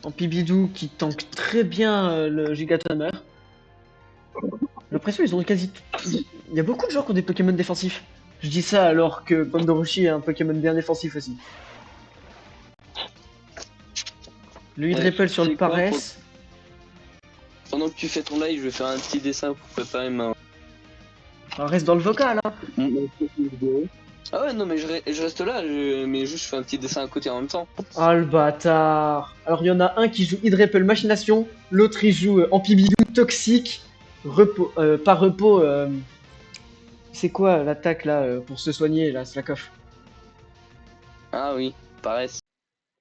En Pibidou, qui tank très bien le Gigatommer. J'ai l'impression qu'ils ont quasi. Il y a beaucoup de gens qui ont des Pokémon défensifs. Je dis ça alors que Pomme de Rocher est un Pokémon bien défensif aussi. Le Ouais, Hydrapple tu sur le sais quoi, paresse. pendant que tu fais ton live, je vais faire un petit dessin pour préparer Reste dans le vocal, hein. mon vidéo. Ah ouais, non, mais je reste là, mais juste je fais un petit dessin à côté en même temps. Ah le bâtard. Alors il y en a un qui joue Hydrapple Machination, l'autre il joue Ampibidou Toxique, repos, pas repos, c'est quoi l'attaque là pour se soigner là, Slakoff? Ah oui, paresse.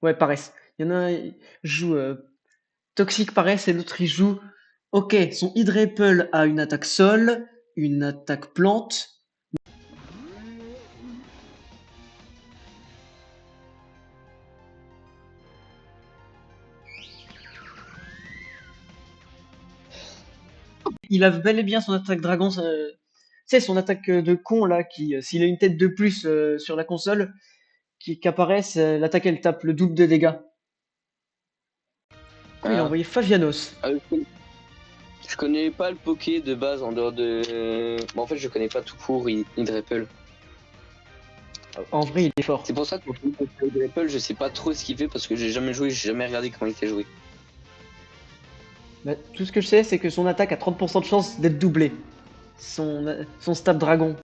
Ouais, paresse. Il y en a un il joue Toxique paresse et l'autre il joue. Ok, son Hydrapple a une attaque sol, une attaque plante. Il a bel et bien son attaque dragon. Tu sais, son attaque de con là, qui s'il a une tête de plus sur la console, qui apparaît, l'attaque elle tape le double de dégâts. Oh, il a Ah, envoyé Favianos. ah, je connais pas le Poké de base en dehors de. Bon, en fait, je connais pas tout court Hydrapple. En vrai, il est fort. C'est pour ça que quand je joue Hydrapple, je sais pas trop ce qu'il fait parce que j'ai jamais joué, j'ai jamais regardé comment il fait joué. Bah, tout ce que je sais, c'est que son attaque a 30% de chance d'être doublée. Son stab dragon.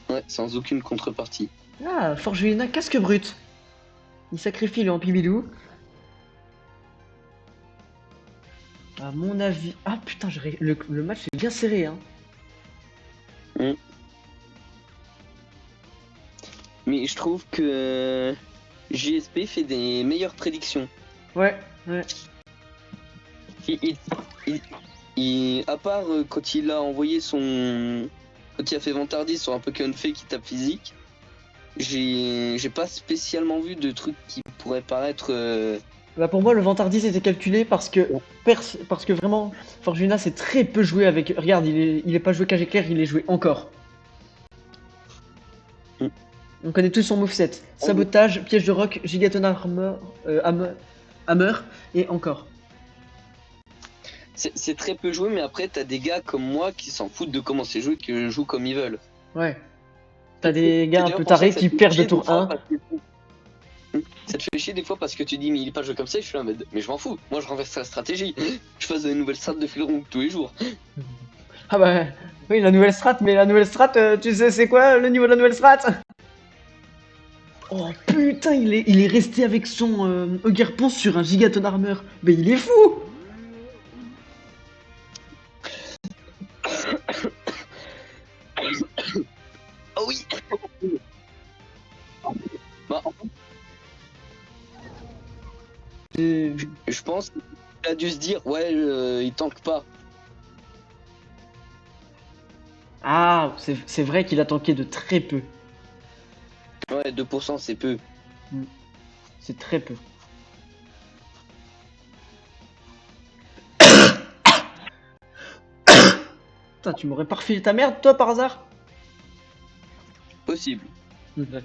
Ouais, sans aucune contrepartie. Ah, Forgelina, casque brut. Il sacrifie le Ampibidou. À mon avis. Ah putain, le match est bien serré, hein. Hmm. Mais je trouve que JSP fait des meilleures prédictions. Ouais, ouais. Il, il- il- à part quand il a envoyé son. Quand il a fait Vantardis sur un Pokémon fait qui tape physique, j'ai pas spécialement vu de trucs qui pourraient paraître. Bah pour moi, le Vantardis était calculé parce que vraiment, Fortuna c'est très peu joué avec. Regarde, il est pas joué cage éclair, il est joué encore. Mm. On connaît tous son moveset. Sabotage, piège de roc, gigaton armor, hammer et encore. C'est très peu joué, mais après, t'as des gars comme moi qui s'en foutent de comment c'est joué, qui jouent comme ils veulent. Ouais. T'as des C'est gars un d'ailleurs peu pour ça tarés que ça qui te fait perdent de chier des tour fois 1. parce que ça te fait chier des fois parce que tu dis mais il est pas joué comme ça, et je suis là mais je m'en fous, moi je renverse la stratégie, je fasse des nouvelles strats de filron tous les jours. Ah bah oui, la nouvelle strat, mais la nouvelle strat, tu sais c'est quoi le niveau de la nouvelle strat? Oh putain, il est resté avec son Hugger Ponce sur un gigaton armor. Mais il est fou! Oh oui. Bah, C'est- je pense qu'il a dû se dire ouais il tank pas. Ah, c'est vrai qu'il a tanké de très peu. Ouais 2% c'est peu. C'est très peu. Putain, tu m'aurais pas refilé ta merde, toi, par hasard? Possible. Ouais.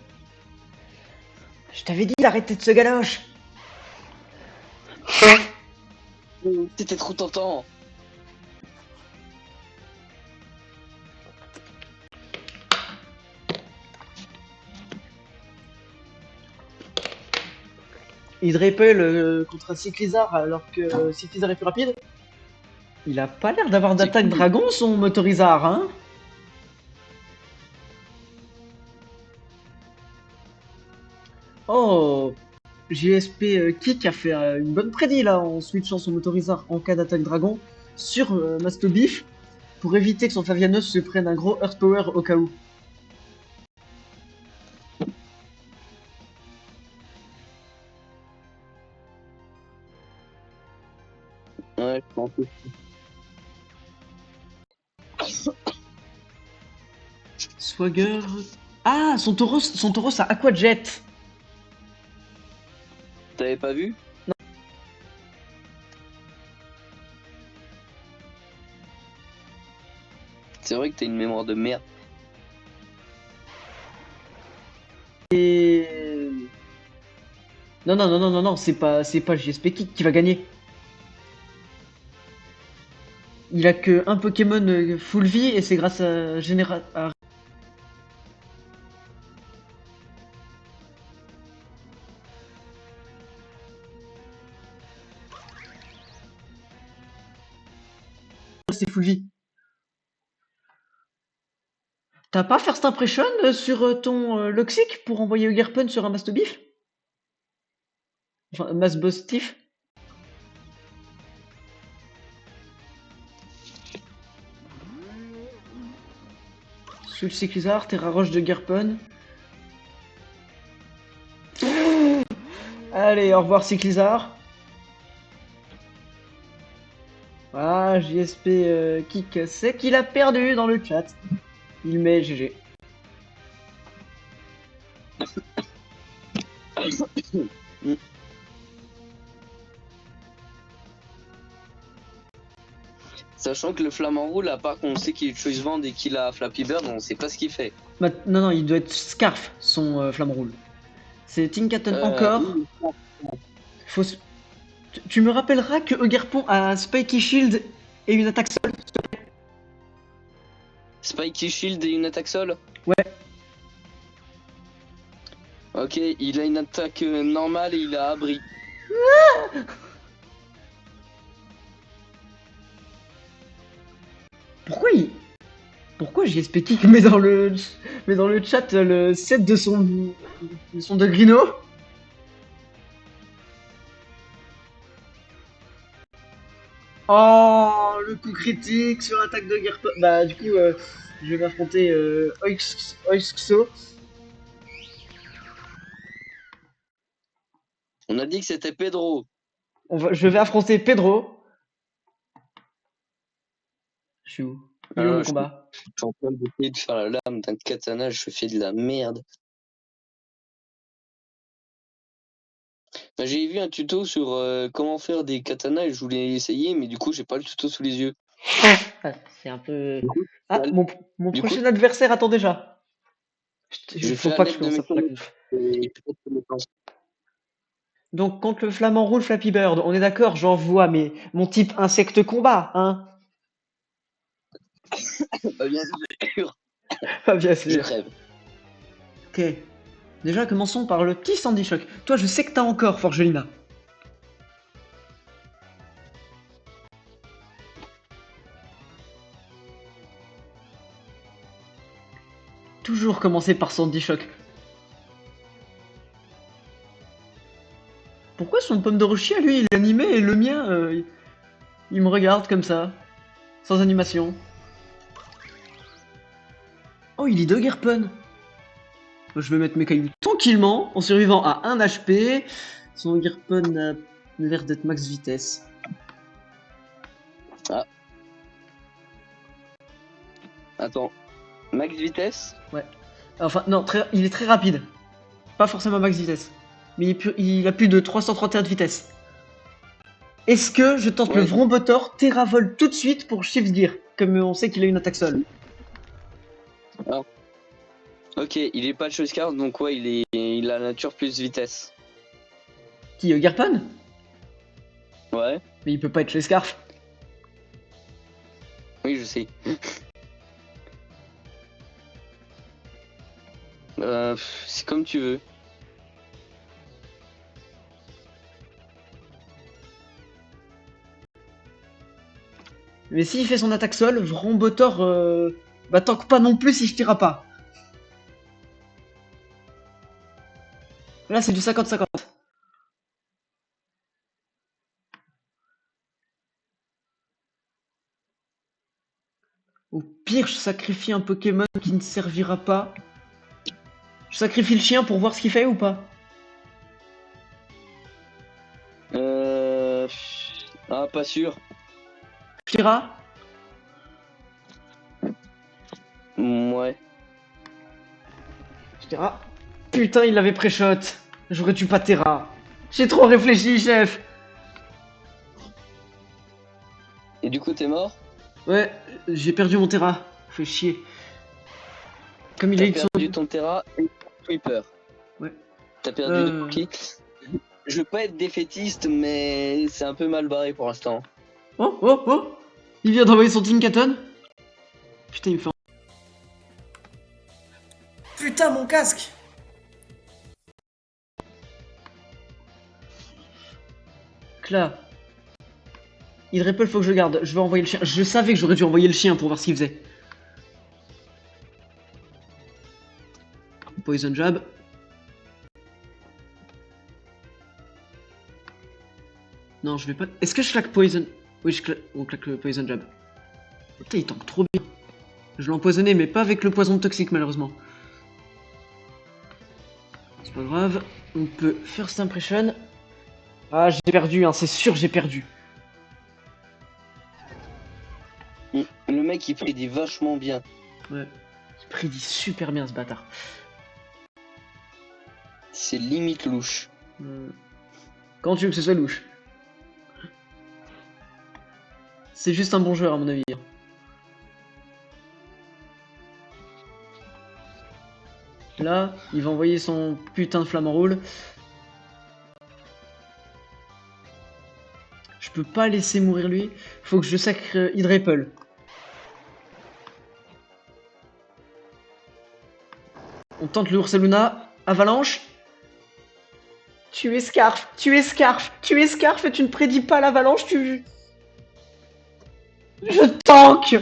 Je t'avais dit d'arrêter de se galoche! C'était trop tentant. Hydrapple contre un Cyclizar alors que Cyclizar est plus rapide? Il a pas l'air d'avoir C'est d'attaque cool. dragon, son Motorizard, hein? Oh! JSP Kick a fait une bonne prédit là en switchant son Motorizard en cas d'attaque dragon sur Mastobif pour éviter que son Favianos se prenne un gros Earth Power au cas où. Ouais je pense. Swagger. Ah, son Tauros a Aqua Jet. T'avais pas vu? C'est vrai que t'as une mémoire de merde. Non, non, non, non, non, non, c'est pas JSP qui va gagner. Il a que un Pokémon full vie et c'est grâce à c'est full vie. T'as pas First Impression sur ton Loxic pour envoyer Ogerpon sur un Mastobif? Enfin, Mastbostif? Sous le Cyclizar, Terra Roche de Gerpon. Allez, au revoir Cyclizar. Ah, JSP Kick sait qu'il a perdu dans le chat. Il met GG. Sachant que le Flamant Roule, à part qu'on sait qu'il est Choice Band et qu'il a Flappy Bird, on sait pas ce qu'il fait. Non, non, il doit être Scarf, son Flamme Roule. C'est Tinkaton encore. Faut... Tu me rappelleras que Ogerpon a Spiky Shield et une attaque seule. Spiky Shield et une attaque seule? Ouais. Ok, il a une attaque normale et il a abri. Pourquoi JSP Kick met dans le chat le set de son Degrino? Oh, le coup critique sur l'attaque de Gerpon. Bah, du coup, je vais m'affronter Oixxo. On a dit que c'était Pedro. Je vais affronter Pedro. Je suis où? Il est où le combat? Je suis en train d'essayer de faire la lame d'un katana, je fais de la merde. Bah, j'ai vu un tuto sur comment faire des katanas et je voulais essayer, mais du coup, j'ai pas le tuto sous les yeux. Ah, c'est un peu. Du coup, Ah, mon prochain adversaire attend déjà. je Faut fais pas à que je l'aide de commence mes à prendre la conf. connaissances. Donc, contre le Flamant Roule Flappy Bird, on est d'accord, j'envoie mon type insecte combat, hein? Bah, bien sûr, Ah, bien je sûr. rêve. Ok. Déjà, commençons par le petit Sandy Shock. Toi, je sais que t'as encore, Forgelina. Toujours commencer par Sandy Shock. Pourquoi son pomme de rocher, lui, il est animé et le mien, il me regarde comme ça, sans animation? Oh, il est de Gerpon. Je vais mettre mes cailloux tranquillement, en survivant à 1 HP. Son Gerpon a l'air d'être max vitesse. Ah. Attends. Max vitesse? Ouais. Enfin, non, il est très rapide. Pas forcément max vitesse. Mais il a plus de 331 de vitesse. Est-ce que je tente le Vrombotor Terravol tout de suite pour Shift Gear, comme on sait qu'il a une attaque seule? Ah. Ok, il est pas de Choice Card, donc ouais, il a nature plus vitesse. Qui, Gerpon? Ouais. Mais il peut pas être chez Scarf. Oui, je sais. C'est comme tu veux. Mais s'il fait son attaque seule, Vrombotor bah tank pas non plus, il suffira pas. Là, c'est du 50-50. Au pire, je sacrifie un Pokémon qui ne servira pas. Je sacrifie le chien pour voir ce qu'il fait ou pas? Ah, pas sûr. Tira? Ouais. Tira. Putain, il l'avait pré-shot. J'aurais dû pas Terra. J'ai trop réfléchi, chef. Et du coup, t'es mort? Ouais, j'ai perdu mon Terra. Fait chier. Comme il a T'as eu perdu ton Terra et ton Sweeper. Ouais. T'as perdu 2 Poké. Je veux pas être défaitiste, mais c'est un peu mal barré pour l'instant. Oh, oh, oh! Il vient d'envoyer son Tinkaton. Putain, il me fait. Putain, mon casque! Là. Hydrepel, faut que je garde. Je vais envoyer le chien. Je savais que j'aurais dû envoyer le chien pour voir ce qu'il faisait. Poison Jab. Non, je vais pas. Est-ce que je claque Poison? Oui, on claque le Poison Jab. Putain, il tank trop bien. Je l'ai empoisonné, mais pas avec le poison toxique, malheureusement. C'est pas grave. On peut First Impression. Ah, j'ai perdu, hein, c'est sûr, j'ai perdu. Le mec, il prédit vachement bien. Ouais. Il prédit super bien, ce bâtard. C'est limite louche. Quand tu veux que ce soit louche. C'est juste un bon joueur, à mon avis. Là, il va envoyer son putain de flamant rôle. Je peux pas laisser mourir lui. Faut que je sacre Hydrepel. On tente le Ursaluna. Avalanche. Tu es Scarf. Tu es Scarf. Tu es Scarf et tu ne prédis pas l'avalanche. Tu... Je tank.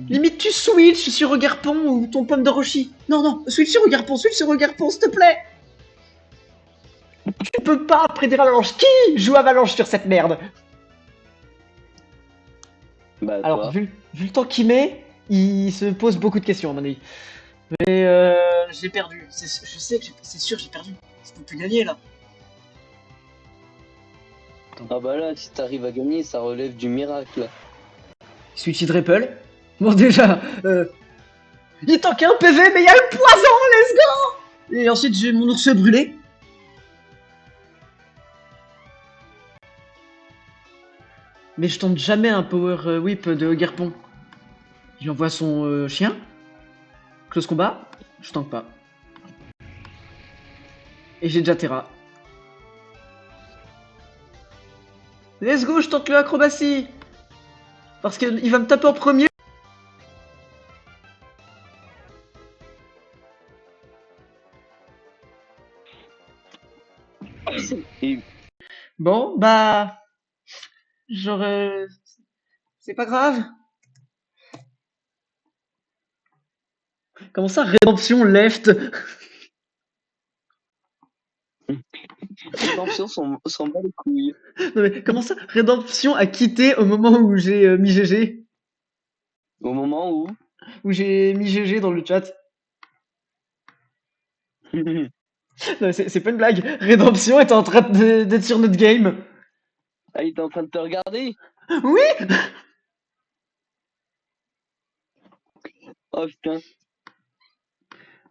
Limite tu switch sur Regarpon ou ton pomme de Roshi. Non, non, switch sur Regarpon, s'il te plaît. Tu peux pas prédire Avalanche. Qui joue Avalanche sur cette merde? Bah, alors, toi. vu le temps qu'il met, il se pose beaucoup de questions à mon avis. Mais j'ai perdu. Je sais que c'est sûr, j'ai perdu. Je peux plus gagner là. Ah bah là, si t'arrives à gagner, ça relève du miracle. Switch Hydrepel. Bon, déjà, il tank un PV, mais il y a le poison, let's go! Et ensuite, j'ai mon ours brûlé. Mais je tente jamais un power whip de Garpon. Il envoie son chien. Close combat. Je tank pas. Et j'ai déjà Terra. Let's go, je tente le acrobatie. Parce qu'il va me taper en premier. Et Bon, bah... J'aurais... C'est pas grave. Comment ça, rédemption left? Rédemption s'en bat les couilles. Non mais comment ça, rédemption a quitté au moment où j'ai mis GG? Au moment où... Où j'ai mis GG dans le chat. Non, c'est pas une blague. Rédemption est en train d'être sur notre game. Ah, il était en train de te regarder? Oui. Oh putain.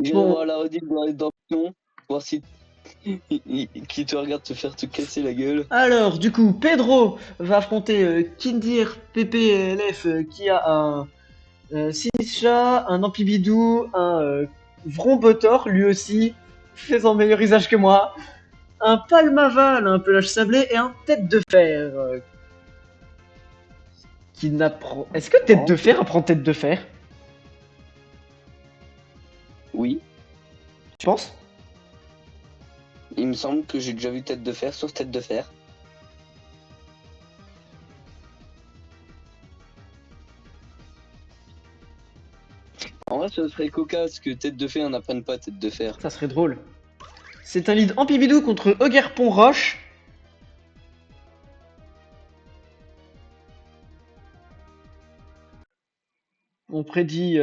J'irai Bon. voir la rediff de Rédemption, voir si... qui te regarde te faire te casser la gueule. Alors, du coup, Pedro va affronter Kindir PPLF qui a un Sinisha, un Ampibidou, un Vrombotor, lui aussi, faisant meilleur usage que moi, un Palmaval, un pelage sablé et un Tête de Fer. Qui n'apprend. Est-ce que Tête de Fer apprend Tête de Fer? Oui. Tu penses? Il me semble que j'ai déjà vu Tête de Fer sur Tête de Fer. En vrai, ça serait cocasse que Tête de Fer n'apprenne pas Tête de Fer. Ça serait drôle. C'est un lead Ampibidou contre Ogerpon Roche. On prédit.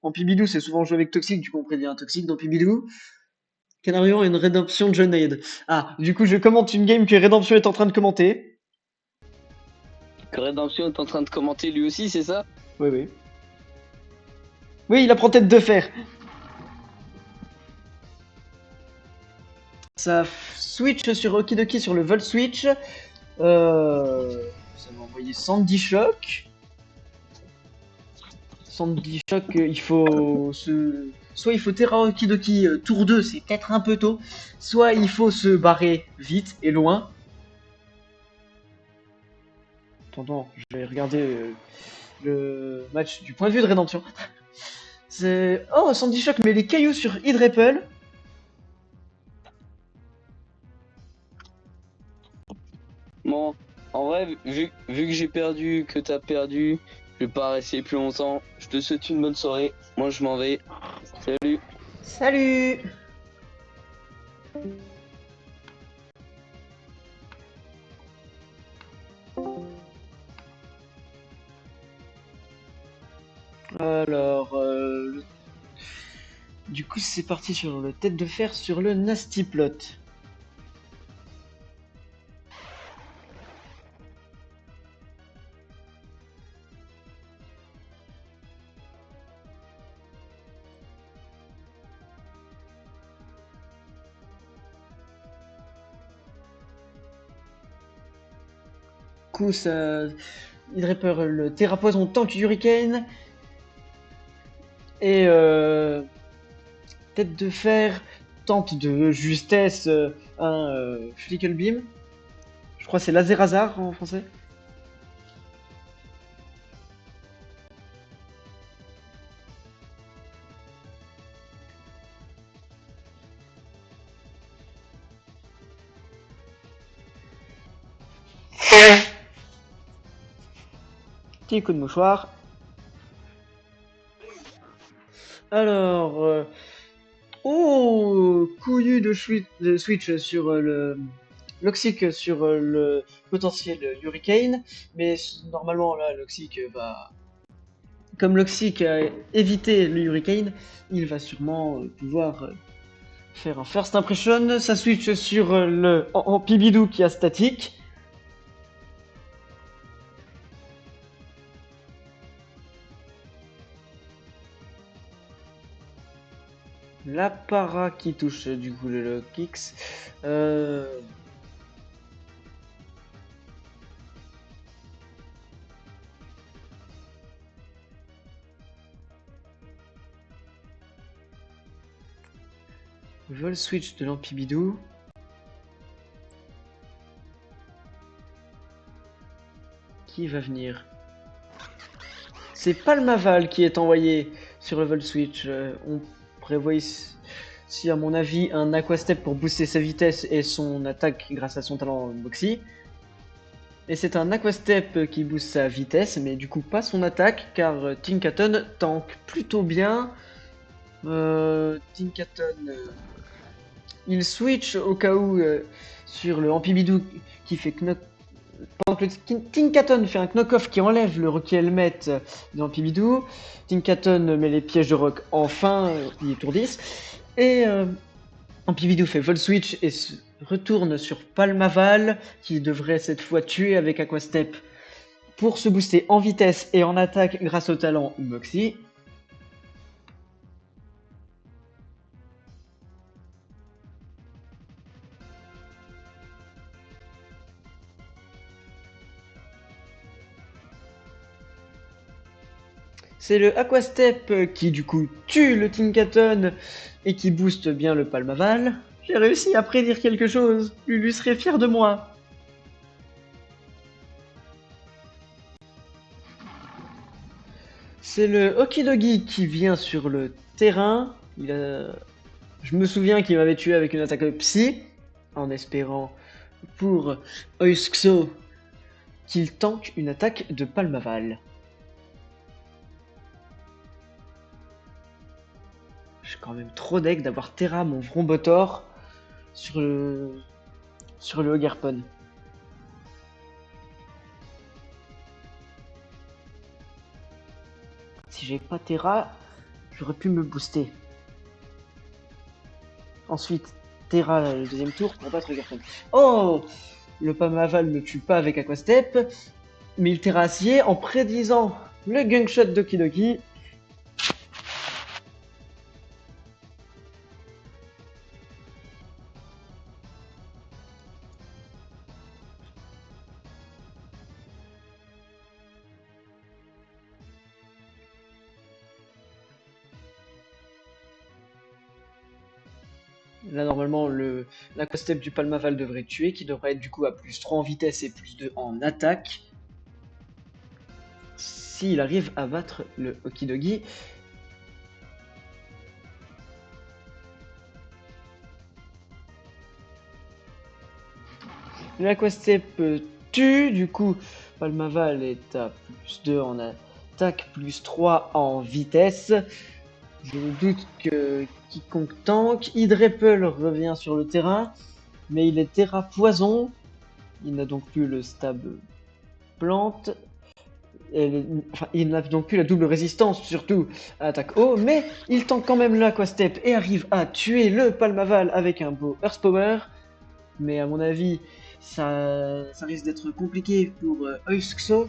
Ampibidou, c'est souvent joué avec Toxic, du coup on prédit un Toxic d'Ampibidou. Canarion et une rédemption de John Aid. Ah, du coup je commente une game que Rédemption est en train de commenter. Que Rédemption est en train de commenter lui aussi, c'est ça? Oui, oui. Oui, il apprend Tête de Fer. Ça switch sur Okidoki sur le Volt Switch. Ça m'a envoyé Sandy Shock. Sandy Shock, il faut se... Soit il faut Terra Okidoki tour 2, c'est peut-être un peu tôt. Soit il faut se barrer vite et loin. Attends, je vais regarder le match du point de vue de rédemption. C'est... Oh, Sandy Shock met les cailloux sur Hydrapple. Bon, en vrai, vu que j'ai perdu, que t'as perdu, je vais pas rester plus longtemps. Je te souhaite une bonne soirée. Moi, je m'en vais. Salut. Salut! Alors, du coup, c'est parti sur le tête de fer sur le Nasty Plot. Du coup, ça... Hydrapple, le Terra Poison tank Hurricane. Et tête de fer tente de justesse un Flickle Beam. Je crois que c'est Laser Hazard en français. Petit coup de mouchoir. Alors, oh, couillu de switch sur le Loxic sur le potentiel Hurricane, mais normalement là, Loxic va, comme Loxic a évité le Hurricane, il va sûrement pouvoir faire un first impression. Ça switch sur le en Pibidou qui a statique. La para qui touche du coup le Lockix. Vol switch de l'Ampibidou. Qui va venir? C'est Palmaval qui est envoyé sur le vol switch. On prévoit ici, à mon avis, un Aquastep pour booster sa vitesse et son attaque grâce à son talent Moxie. Et c'est un Aquastep qui booste sa vitesse, mais du coup pas son attaque, car Tinkaton tank plutôt bien. Tinkaton, il switch au cas où sur le Ampibidou qui fait knock. Pendant que le Tinkaton fait un knock-off qui enlève le Rocky Helmet de Ampibidou, Tinkaton met les pièges de rock enfin, ils étourdissent. Et Ampibidou fait vol switch et se retourne sur Palmaval, qui devrait cette fois tuer avec Aquastep pour se booster en vitesse et en attaque grâce au talent Moxie. C'est le Aquastep qui du coup tue le Tinkaton et qui booste bien le Palmaval. J'ai réussi à prédire quelque chose, Lulu serait fier de moi. C'est le Okidogi qui vient sur le terrain. Je me souviens qu'il m'avait tué avec une attaque psy, en espérant pour Oisxo qu'il tank une attaque de Palmaval. J'ai quand même trop deck d'avoir Terra mon Vrombotor sur le Ogerpon. Si j'ai pas Terra, j'aurais pu me booster. Ensuite, Terra le deuxième tour pour battre Ogerpon. Oh, le Palmaval ne tue pas avec Aquastep, mais il Terra acier en prédisant le Gungshot d'Okidoki. Là, normalement, l'Aquastep du Palmaval devrait tuer, qui devrait être du coup à plus 3 en vitesse et plus 2 en attaque. S'il arrive à battre le Okidogi. L'Aquastep tue, du coup, Palmaval est à plus 2 en attaque, plus 3 en vitesse. Je me doute que quiconque tank. Hydrepel revient sur le terrain, mais il est terra poison. Il n'a donc plus le stab plante. Enfin, il n'a donc plus la double résistance, surtout à attaque haut, mais il tank quand même l'Aquastep et arrive à tuer le Palmaval avec un beau Earth Power. Mais à mon avis, ça risque d'être compliqué pour Oixxo,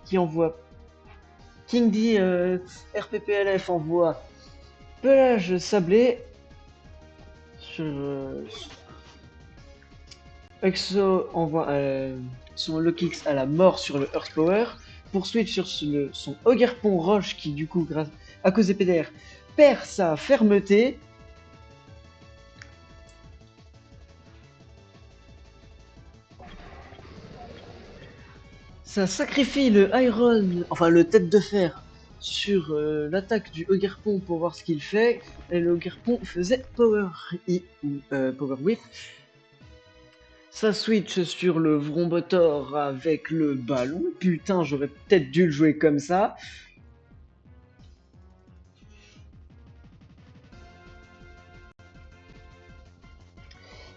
qui envoie King D, RPPLF envoie Pelage Sablé sur. Oixxo envoie son Lokix à la mort sur le Earth Power pour switch sur son Ogerpon Roche qui, du coup, à cause des PDR, perd sa fermeté. Ça sacrifie le Iron, enfin le tête de fer, sur l'attaque du Ogerpon pour voir ce qu'il fait. Et le Ogerpon faisait Power Power Whip. Ça switch sur le Vrombotor avec le ballon. Putain, j'aurais peut-être dû le jouer comme ça.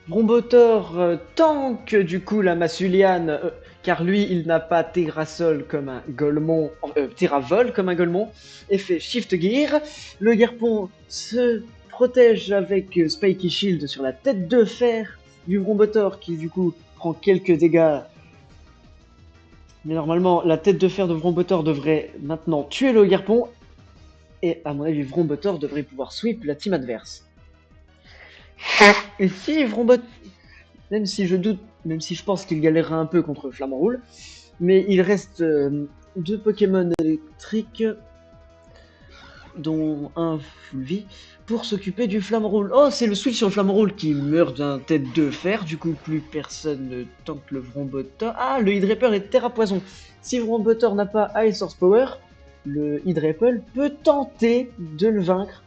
Vrombotor tank du coup la Massuliane, car lui il n'a pas Terrasol comme un Golemon, Terravol comme un Golemon, et fait Shift Gear. Le Garpon se protège avec Spiky Shield sur la tête de fer du Vrombotor qui du coup prend quelques dégâts. Mais normalement la tête de fer de Vrombotor devrait maintenant tuer le Garpon, et à mon avis Vrombotor devrait pouvoir sweep la team adverse. Et si Vrombotor, même si je doute, même si je pense qu'il galérera un peu contre Flamme-Roule, mais il reste deux Pokémon électriques, dont un full vie, pour s'occuper du Flamme-Roule. Oh, c'est le switch sur le Flamme-Roule qui meurt d'un tête de fer, du coup plus personne ne tank le Vrombotor. Ah, le Hydreiper est terre à poison. Si Vrombotor n'a pas Ice Source Power, le Hydreiper peut tenter de le vaincre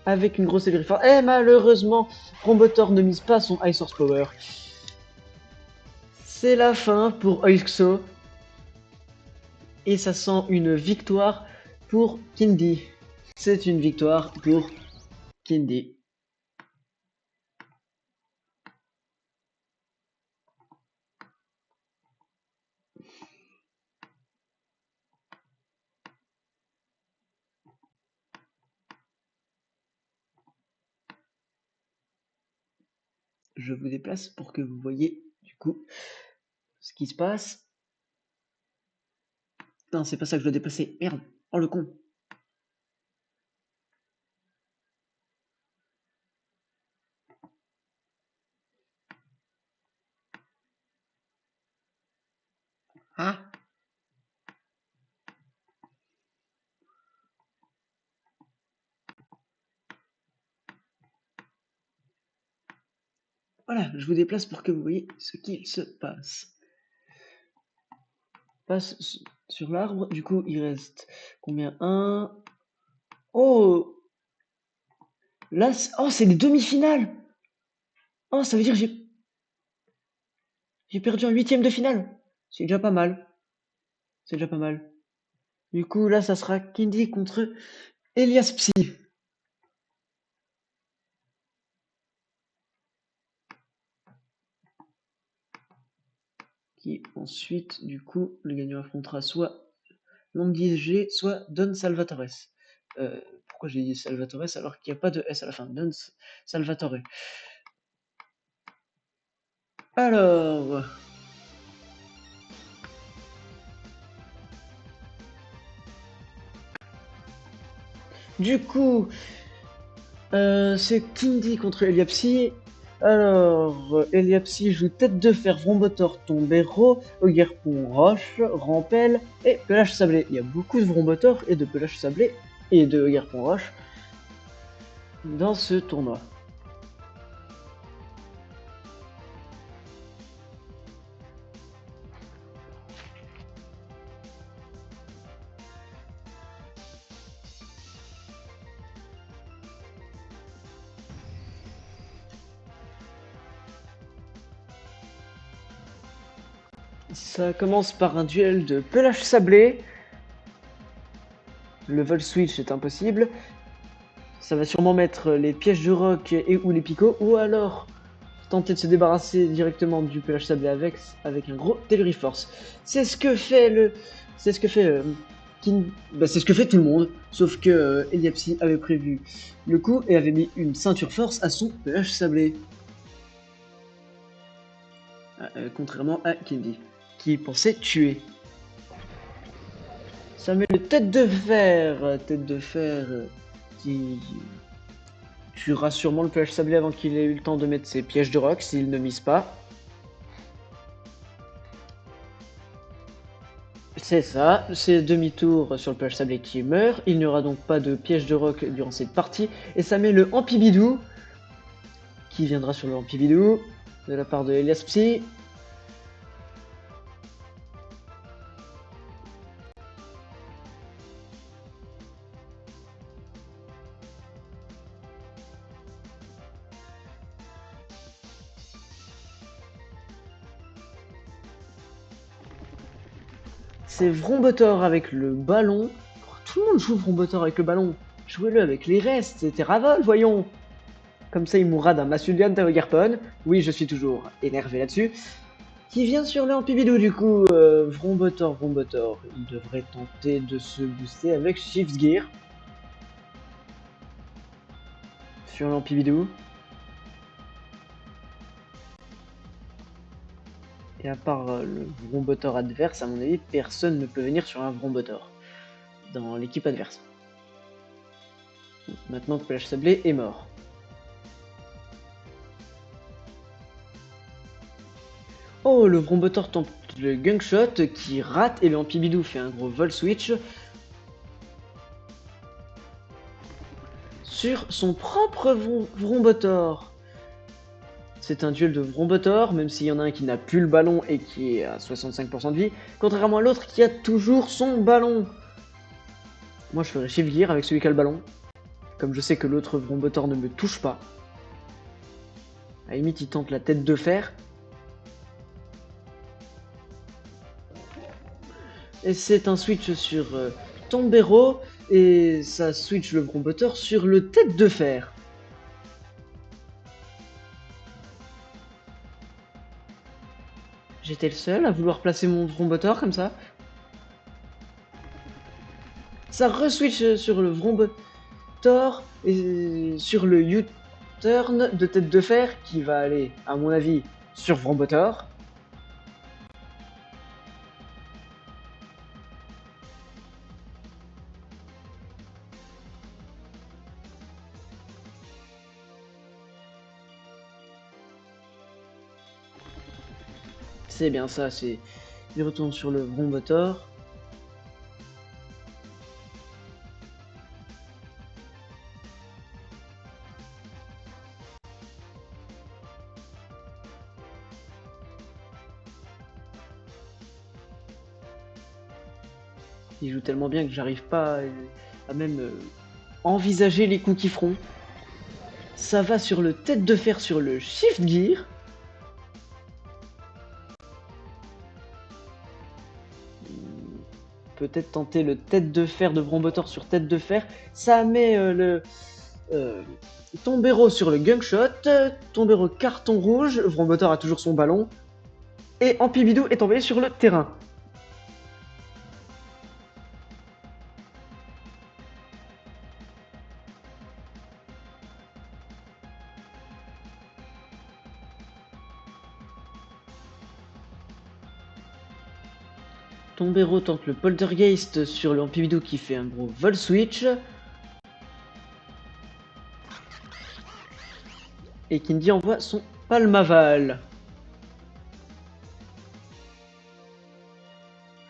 avec une grosse ébriforme. Et malheureusement, Vrombotor ne mise pas son Ice Source Power. C'est la fin pour Oixxo. Et ça sent une victoire pour Kindy. C'est une victoire pour Kindy. Je vous déplace pour que vous voyez du coup ce qui se passe. Non, c'est pas ça que je dois déplacer. Merde. Oh le con. Ah. Voilà, je vous déplace pour que vous voyez ce qu'il se passe. Passe sur l'arbre. Du coup, il reste combien? 1. Oh. Là, oh, c'est les demi-finales. Oh, ça veut dire que j'ai perdu en 8ème de finale. C'est déjà pas mal. C'est déjà pas mal. Du coup, là, ça sera Kindy contre Elias Psy. Qui ensuite, du coup, le gagnant affrontera soit Longis G, soit Don Salvatore. Pourquoi j'ai dit Salvatore alors qu'il n'y a pas de S à la fin? Don Salvatore. Alors. Du coup, c'est Kindy contre Eliapsy. Alors, Eliapsy joue tête de fer, Vrombotor, Tombero, Ogerpon, Roche, Rampel et Pelage Sablé. Il y a beaucoup de Vrombotor et de Pelage Sablé et de Ogerpon Roche dans ce tournoi. Ça commence par un duel de pelage sablé. Le vol switch est impossible. Ça va sûrement mettre les pièges de roc et ou les picots, ou alors tenter de se débarrasser directement du pelage sablé avec un gros Delivery Force. C'est ce que fait c'est ce que fait c'est ce que fait tout le monde, sauf que Eliapsi avait prévu le coup et avait mis une ceinture force à son pelage sablé. Contrairement à Kindy, qui pensait tuer. Ça met le tête de fer qui tuera sûrement le pelage sablé avant qu'il ait eu le temps de mettre ses pièges de roc s'il ne mise pas. C'est ça, c'est demi-tour sur le pelage sablé qui meurt. Il n'y aura donc pas de piège de roc durant cette partie. Et ça met le Ampibidou qui viendra sur le Ampibidou de la part de Elias Psy. C'est Vrombotor avec le ballon. Tout le monde joue Vrombotor avec le ballon. Jouez-le avec les restes, c'était Ravol, voyons. Comme ça, il mourra d'un Massulian Taogarpon. Oui, je suis toujours énervé là-dessus. Qui vient sur le Ampibidou du coup. Vrombotor. Il devrait tenter de se booster avec Shift Gear. Sur l'Ampibidou. Et à part le Vrombotor adverse, à mon avis, personne ne peut venir sur un Vrombotor dans l'équipe adverse. Maintenant que Pelage Sablé est mort. Oh, le Vrombotor tente le Gungshot qui rate et le Ampibidou fait un gros vol switch sur son propre Vrombotor. C'est un duel de Vrombotor, même s'il y en a un qui n'a plus le ballon et qui est à 65% de vie, contrairement à l'autre qui a toujours son ballon. Moi je ferais Shift Gear avec celui qui a le ballon, comme je sais que l'autre Vrombotor ne me touche pas. À la limite il tente la tête de fer. Et c'est un switch sur Tombero, et ça switch le Vrombotor sur le tête de fer. J'étais le seul à vouloir placer mon Vrombotor comme ça. Ça re-switch sur le Vrombotor et sur le U-turn de tête de fer qui va aller, à mon avis, sur Vrombotor. C'est bien ça, c'est... Il retourne sur le Vrombotor. Il joue tellement bien que j'arrive pas à même envisager les coups qu'ils feront. Ça va sur le tête de fer sur le Shift Gear. Peut-être tenter le tête de fer de Vrombotor sur tête de fer. Ça met le Tombero sur le Gungshot. Tombero carton rouge. Vrombotor a toujours son ballon. Et Ampibidou est envoyé sur le terrain. Tombero tente le Poltergeist sur le Ampibidou qui fait un gros vol switch. Et Kindy envoie son Palmaval.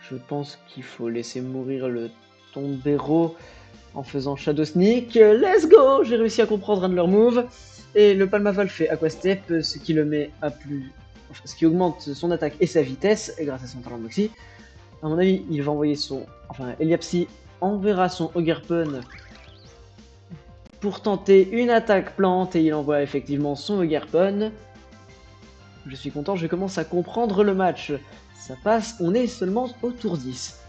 Je pense qu'il faut laisser mourir le Tombero en faisant Shadow Sneak. Let's go! J'ai réussi à comprendre un de leurs moves. Et le Palmaval fait Aquastep, ce qui le met à plus... Enfin, ce qui augmente son attaque et sa vitesse, et grâce à son talent Moxie. À mon avis, il va envoyer son... Enfin, Eliapsi enverra son Ogerpon pour tenter une attaque plante, et il envoie effectivement son Ogerpon. Je suis content, je commence à comprendre le match. Ça passe, on est seulement au tour 10.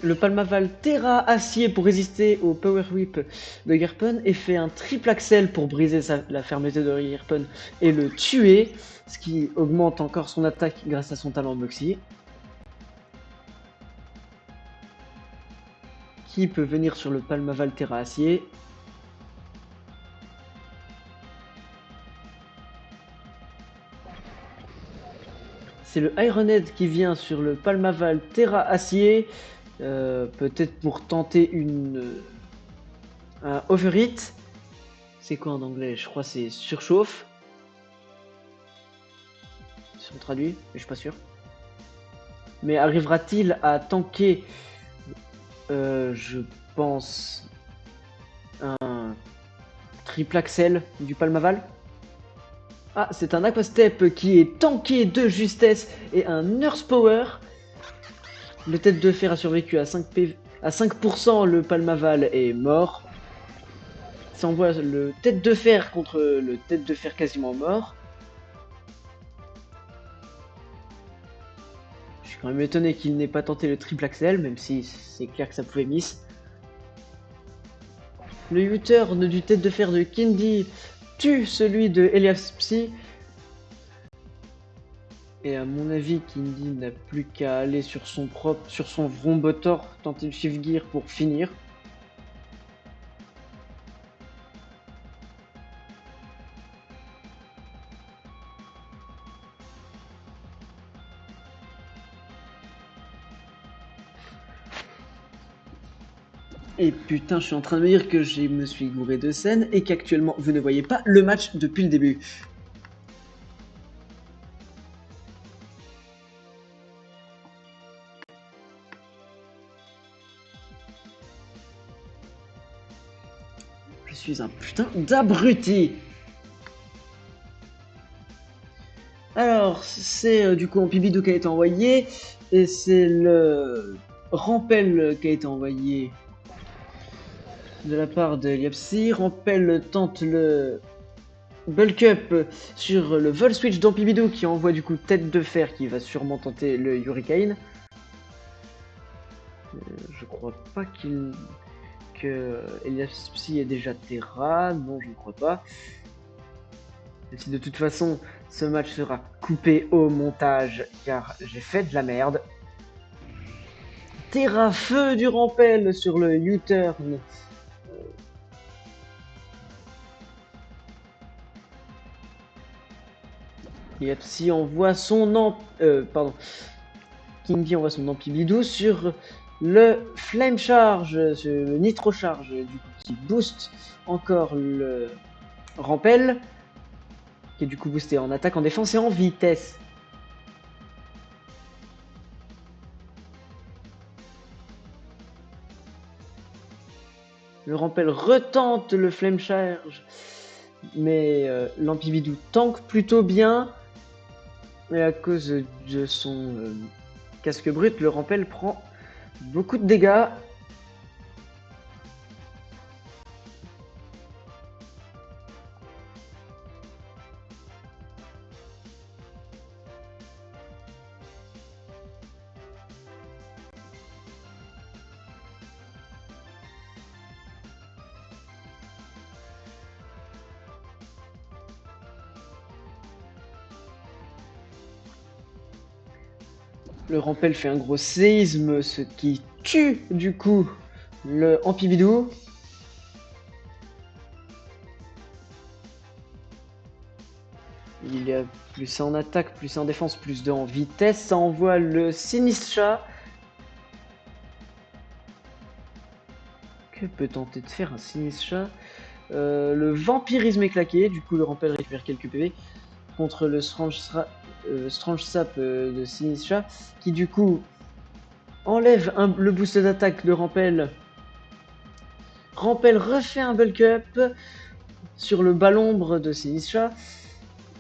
Le Palmaval Terra Acier pour résister au Power Whip de Garpon et fait un triple axel pour briser la fermeté de Garpon et le tuer, ce qui augmente encore son attaque grâce à son talent Moxie. Qui peut venir sur le Palmaval Terra Acier? C'est le Ironhead qui vient sur le Palmaval Terra Acier. Peut-être pour tenter un overheat. C'est quoi en anglais? Je crois que c'est surchauffe. Si on traduit, mais je suis pas sûr. Mais arrivera-t-il à tanker, je pense, un triple axel du Palmaval? Ah, c'est un Aquastep qui est tanké de justesse et un Nurse Power. Le tête de fer a survécu à 5%, le Palmaval est mort. Ça envoie le tête de fer contre le tête de fer quasiment mort. Je suis quand même étonné qu'il n'ait pas tenté le triple axel, même si c'est clair que ça pouvait miss. Le U-turn du tête de fer de Kindy tue celui de Elias Psy. Et à mon avis, Kindy n'a plus qu'à aller sur son Rombotor, tenter le shift gear pour finir. Et putain, je suis en train de me dire que je me suis gouré de scène et qu'actuellement vous ne voyez pas le match depuis le début. Je suis un putain d'abruti. Alors, c'est du coup Ampibidou qui a été envoyé, et c'est le Rampel qui a été envoyé de la part de Liapsy. Rampel tente le bulk up sur le vol switch d'Ampibidou qui envoie du coup tête de fer qui va sûrement tenter le Hurricane. Je crois pas que Elias Psy est déjà Terra, non je ne crois pas. Même si de toute façon ce match sera coupé au montage car j'ai fait de la merde. Terra feu du Rampel sur le U-turn. Et Psy envoie son Kindy envoie son Ampibidou sur le Flame Charge, sur le Nitro Charge, du coup qui booste encore le Rampel, qui est du coup boosté en attaque, en défense et en vitesse. Le Rampel retente le Flame Charge, mais l'Ampibidou tank plutôt bien. Et à cause de son casque brut, le Rampel prend beaucoup de dégâts. Le Rampel fait un gros séisme, ce qui tue du coup le Ampibidou. Il y a plus en attaque, plus en défense, plus de en vitesse. Ça envoie le Sinistra. Que peut tenter de faire un Sinistra? Le Vampirisme est claqué. Du coup, le Rampel récupère quelques PV contre le Strange Sap de Sinistra, qui du coup enlève le boost d'attaque de Rampel. Rampel refait un bulk up sur le Balombre de Sinistra,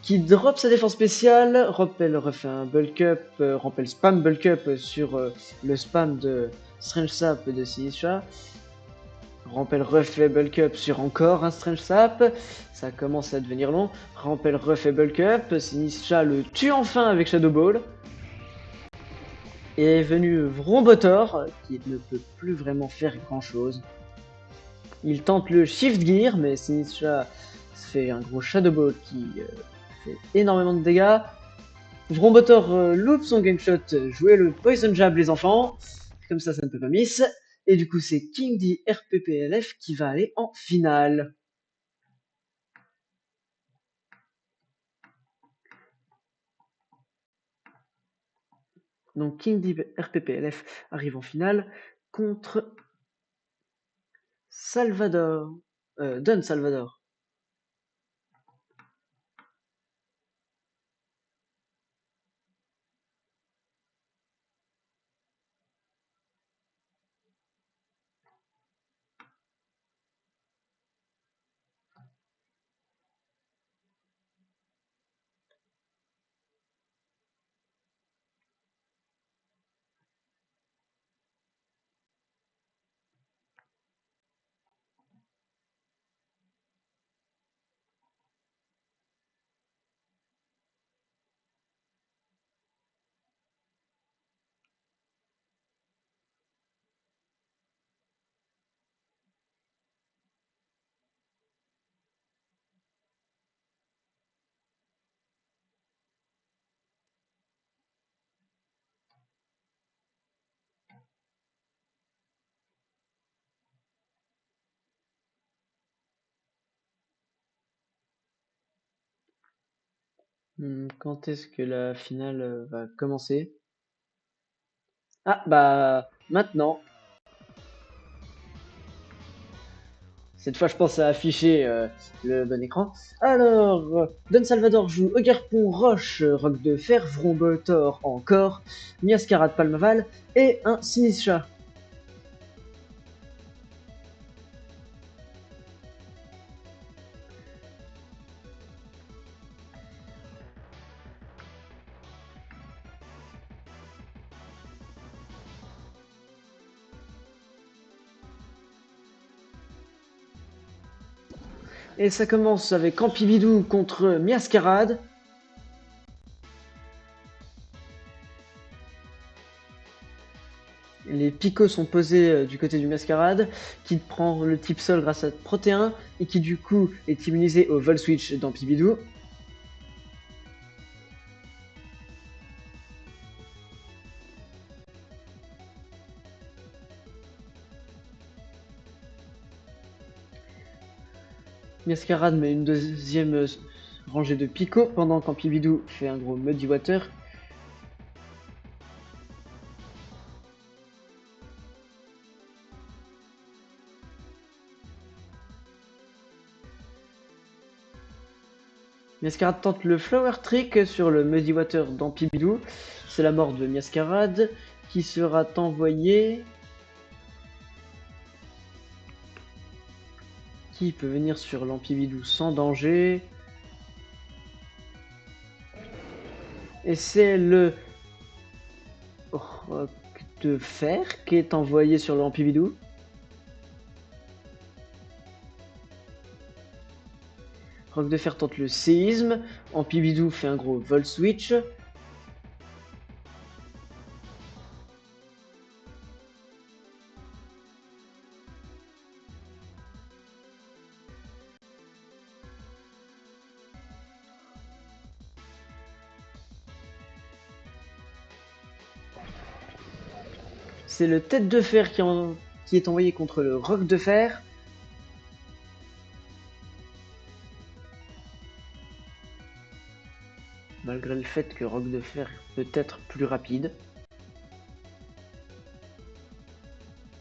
qui drop sa défense spéciale. Rappel refait un bulk up, Rappel spam bulk up sur le spam de Strange Sap de Sinistra. Rampel refait bulk up sur encore un Strange Sap. Ça commence à devenir long. Rampel refait bulk up. Sinistra le tue enfin avec Shadow Ball. Et est venu Vrombotor, qui ne peut plus vraiment faire grand chose. Il tente le Shift Gear, mais Sinistra fait un gros Shadow Ball qui fait énormément de dégâts. Vrombotor loupe son game shot, jouer le Poison Jab les enfants. Comme ça ne peut pas miss. Et du coup, c'est King D RPPLF qui va aller en finale. Donc King D RPPLF arrive en finale contre Salvador. Don Salvador. Quand est-ce que la finale va commencer? Ah bah maintenant. Cette fois je pense à afficher le bon écran. Alors, Don Salvador joue Ogarpon, Roche, Roc de Fer, Vrombotor encore, Miascarade Palmaval et un Sinistra. Et ça commence avec Ampibidou contre Miascarade. Les picots sont posés du côté du Miascarade, qui prend le type sol grâce à Protéin, et qui du coup est immunisé au Vol Switch d'Ampibidou. Miascarade met une deuxième rangée de picots, pendant qu'Ampibidou fait un gros Muddy Water. Miascarade tente le Flower Trick sur le Muddy Water d'Ampibidou. C'est la mort de Miascarade qui sera envoyé. Qui peut venir sur l'Ampibidou sans danger. Et c'est le Roc de Fer qui est envoyé sur l'Ampibidou. Roc de Fer tente le séisme. Ampibidou fait un gros Vol Switch. C'est le Tête de Fer qui est envoyé contre le Roc de Fer. Malgré le fait que Roc de Fer peut être plus rapide.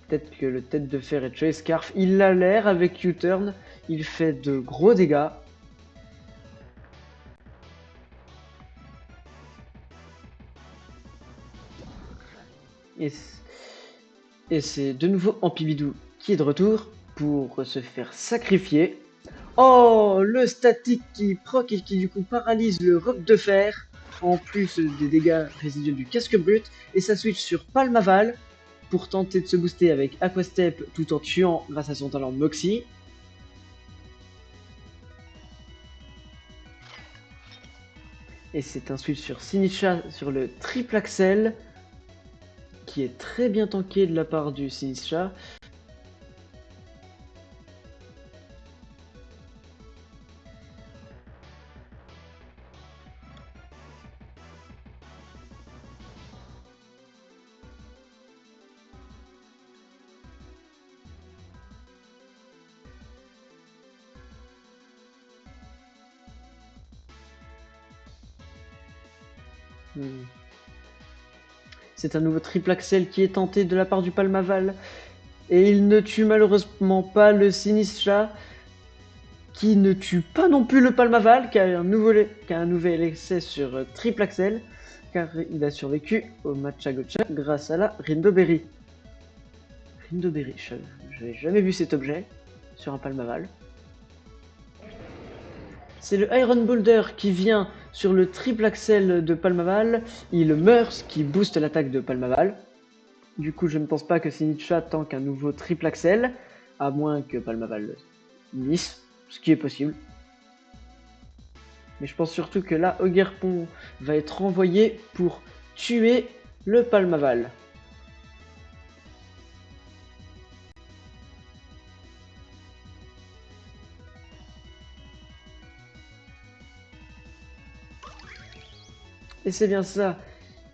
Peut-être que le Tête de Fer est Choice Scarf. Il a l'air avec U-Turn. Il fait de gros dégâts. Et c'est de nouveau Ampibidou qui est de retour pour se faire sacrifier. Oh, le statique qui proc et qui du coup paralyse le roc de fer, en plus des dégâts résiduels du casque brut, et ça switch sur Palmaval pour tenter de se booster avec Aquastep tout en tuant grâce à son talent Moxie. Et c'est un switch sur Sinisha sur le triple axel qui est très bien tanké de la part du Sinisha. C'est un nouveau triple axel qui est tenté de la part du Palmaval. Et il ne tue malheureusement pas le Sinisha, qui ne tue pas non plus le Palmaval, qui a un nouvel essai sur triple axel, car il a survécu au match à Gotcha grâce à la Rindoberry. Rindoberry, je n'avais jamais vu cet objet sur un Palmaval. C'est le Iron Boulder qui vient sur le triple axel de Palmaval. Il meurt, ce qui booste l'attaque de Palmaval. Du coup, je ne pense pas que Sinisha tank un nouveau triple axel, à moins que Palmaval miss, ce qui est possible. Mais je pense surtout que là, Ogerpon va être envoyé pour tuer le Palmaval. Et c'est bien ça,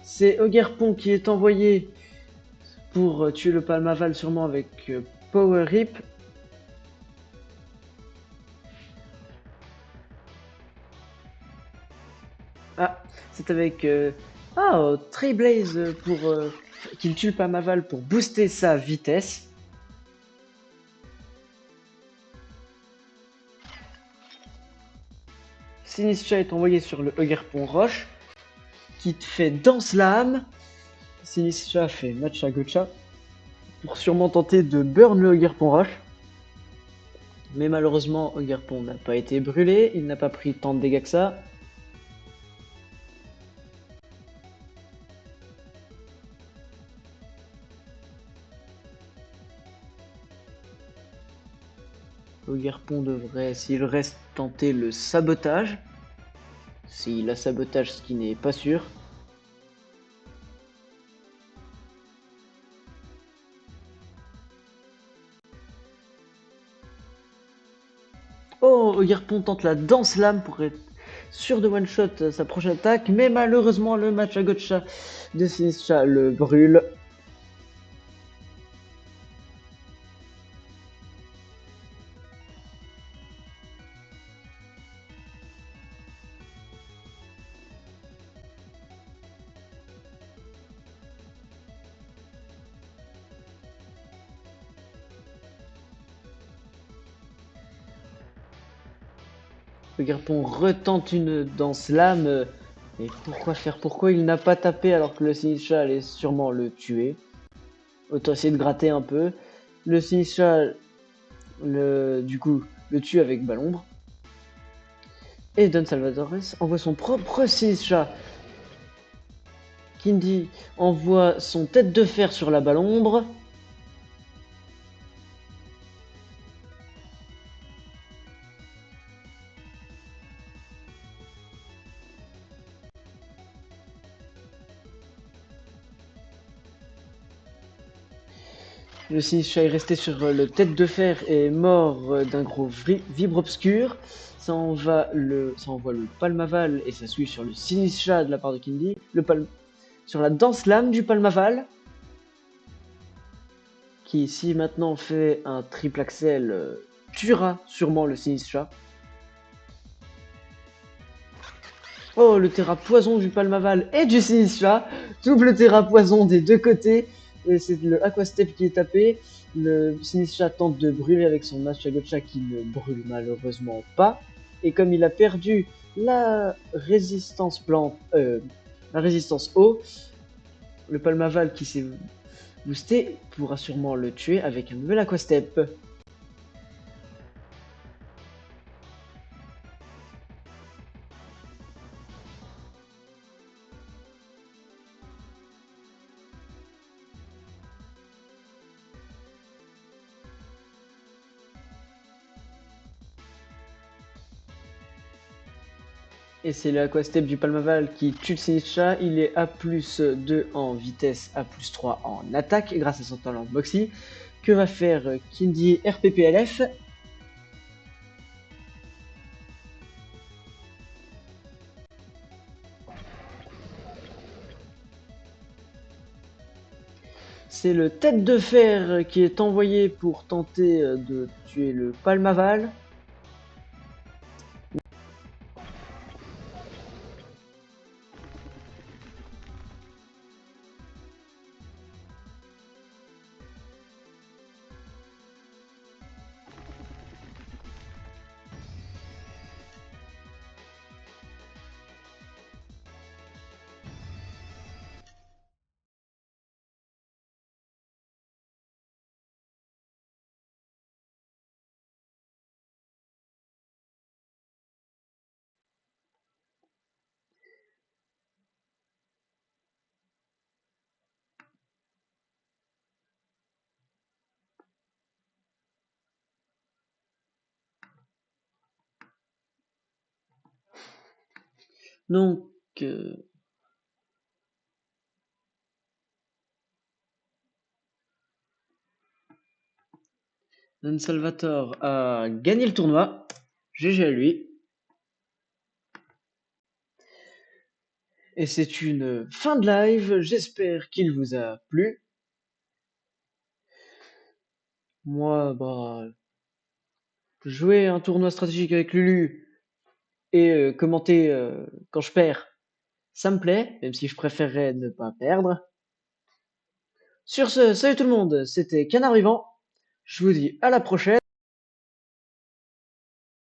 c'est Ogerpon qui est envoyé pour tuer le Palmaval, sûrement avec Power Rip. Ah, c'est avec Trailblaze pour qu'il tue le Palmaval pour booster sa vitesse. Sinisha est envoyé sur le Ogerpon Roche, qui te fait Danse Lame. Sinisha fait match à Gotcha pour sûrement tenter de burn le Ogerpon Roche. Mais malheureusement, Ogerpon n'a pas été brûlé, il n'a pas pris tant de dégâts que ça. Ogerpon devrait, s'il reste, tenter le sabotage. S'il a sabotage, ce qui n'est pas sûr. Oh, Ogerpon tente la danse lame pour être sûr de one-shot sa prochaine attaque, mais malheureusement le match à Gotcha de Sinisha le brûle. Ogerpon retente une danse lame. Et pourquoi faire? Pourquoi il n'a pas tapé alors que le Sinisha allait sûrement le tuer? Autant essayer de gratter un peu. Le Sinisha, du coup, le tue avec Balombre. Et Don Salvadores envoie son propre Sinisha. Kindy envoie son tête de fer sur la Balombre. Le Sinisha est resté sur le tête de fer et est mort d'un gros vibre obscur. Ça envoie le Palmaval et ça suit sur le Sinisha de la part de Kindy. Sur la danse lame du Palmaval. Qui ici maintenant fait un triple axel tuera sûrement le Sinisha. Oh, le terra poison du Palmaval et du Sinisha. Double terra poison des deux côtés. Et c'est le Aquastep qui est tapé. Le Sinisha tente de brûler avec son match à Gotcha qui ne brûle malheureusement pas. Et comme il a perdu la résistance la résistance eau, le Palmaval qui s'est boosté pourra sûrement le tuer avec un nouvel Aquastep. Et c'est le Aquastep du Palmaval qui tue le Sinistcha. Il est A+2 en vitesse, A+3 en attaque grâce à son talent Boxy. Que va faire Kindy RPPLF? C'est le Tête de Fer qui est envoyé pour tenter de tuer le Palmaval. Donc, Dan Salvatore a gagné le tournoi. GG à lui. Et c'est une fin de live. J'espère qu'il vous a plu. Moi, bah, jouer un tournoi stratégique avec Lulu et commenter quand je perds, ça me plaît, même si je préférerais ne pas perdre. Sur ce, salut tout le monde, c'était Canard Vivant. Je vous dis à la prochaine.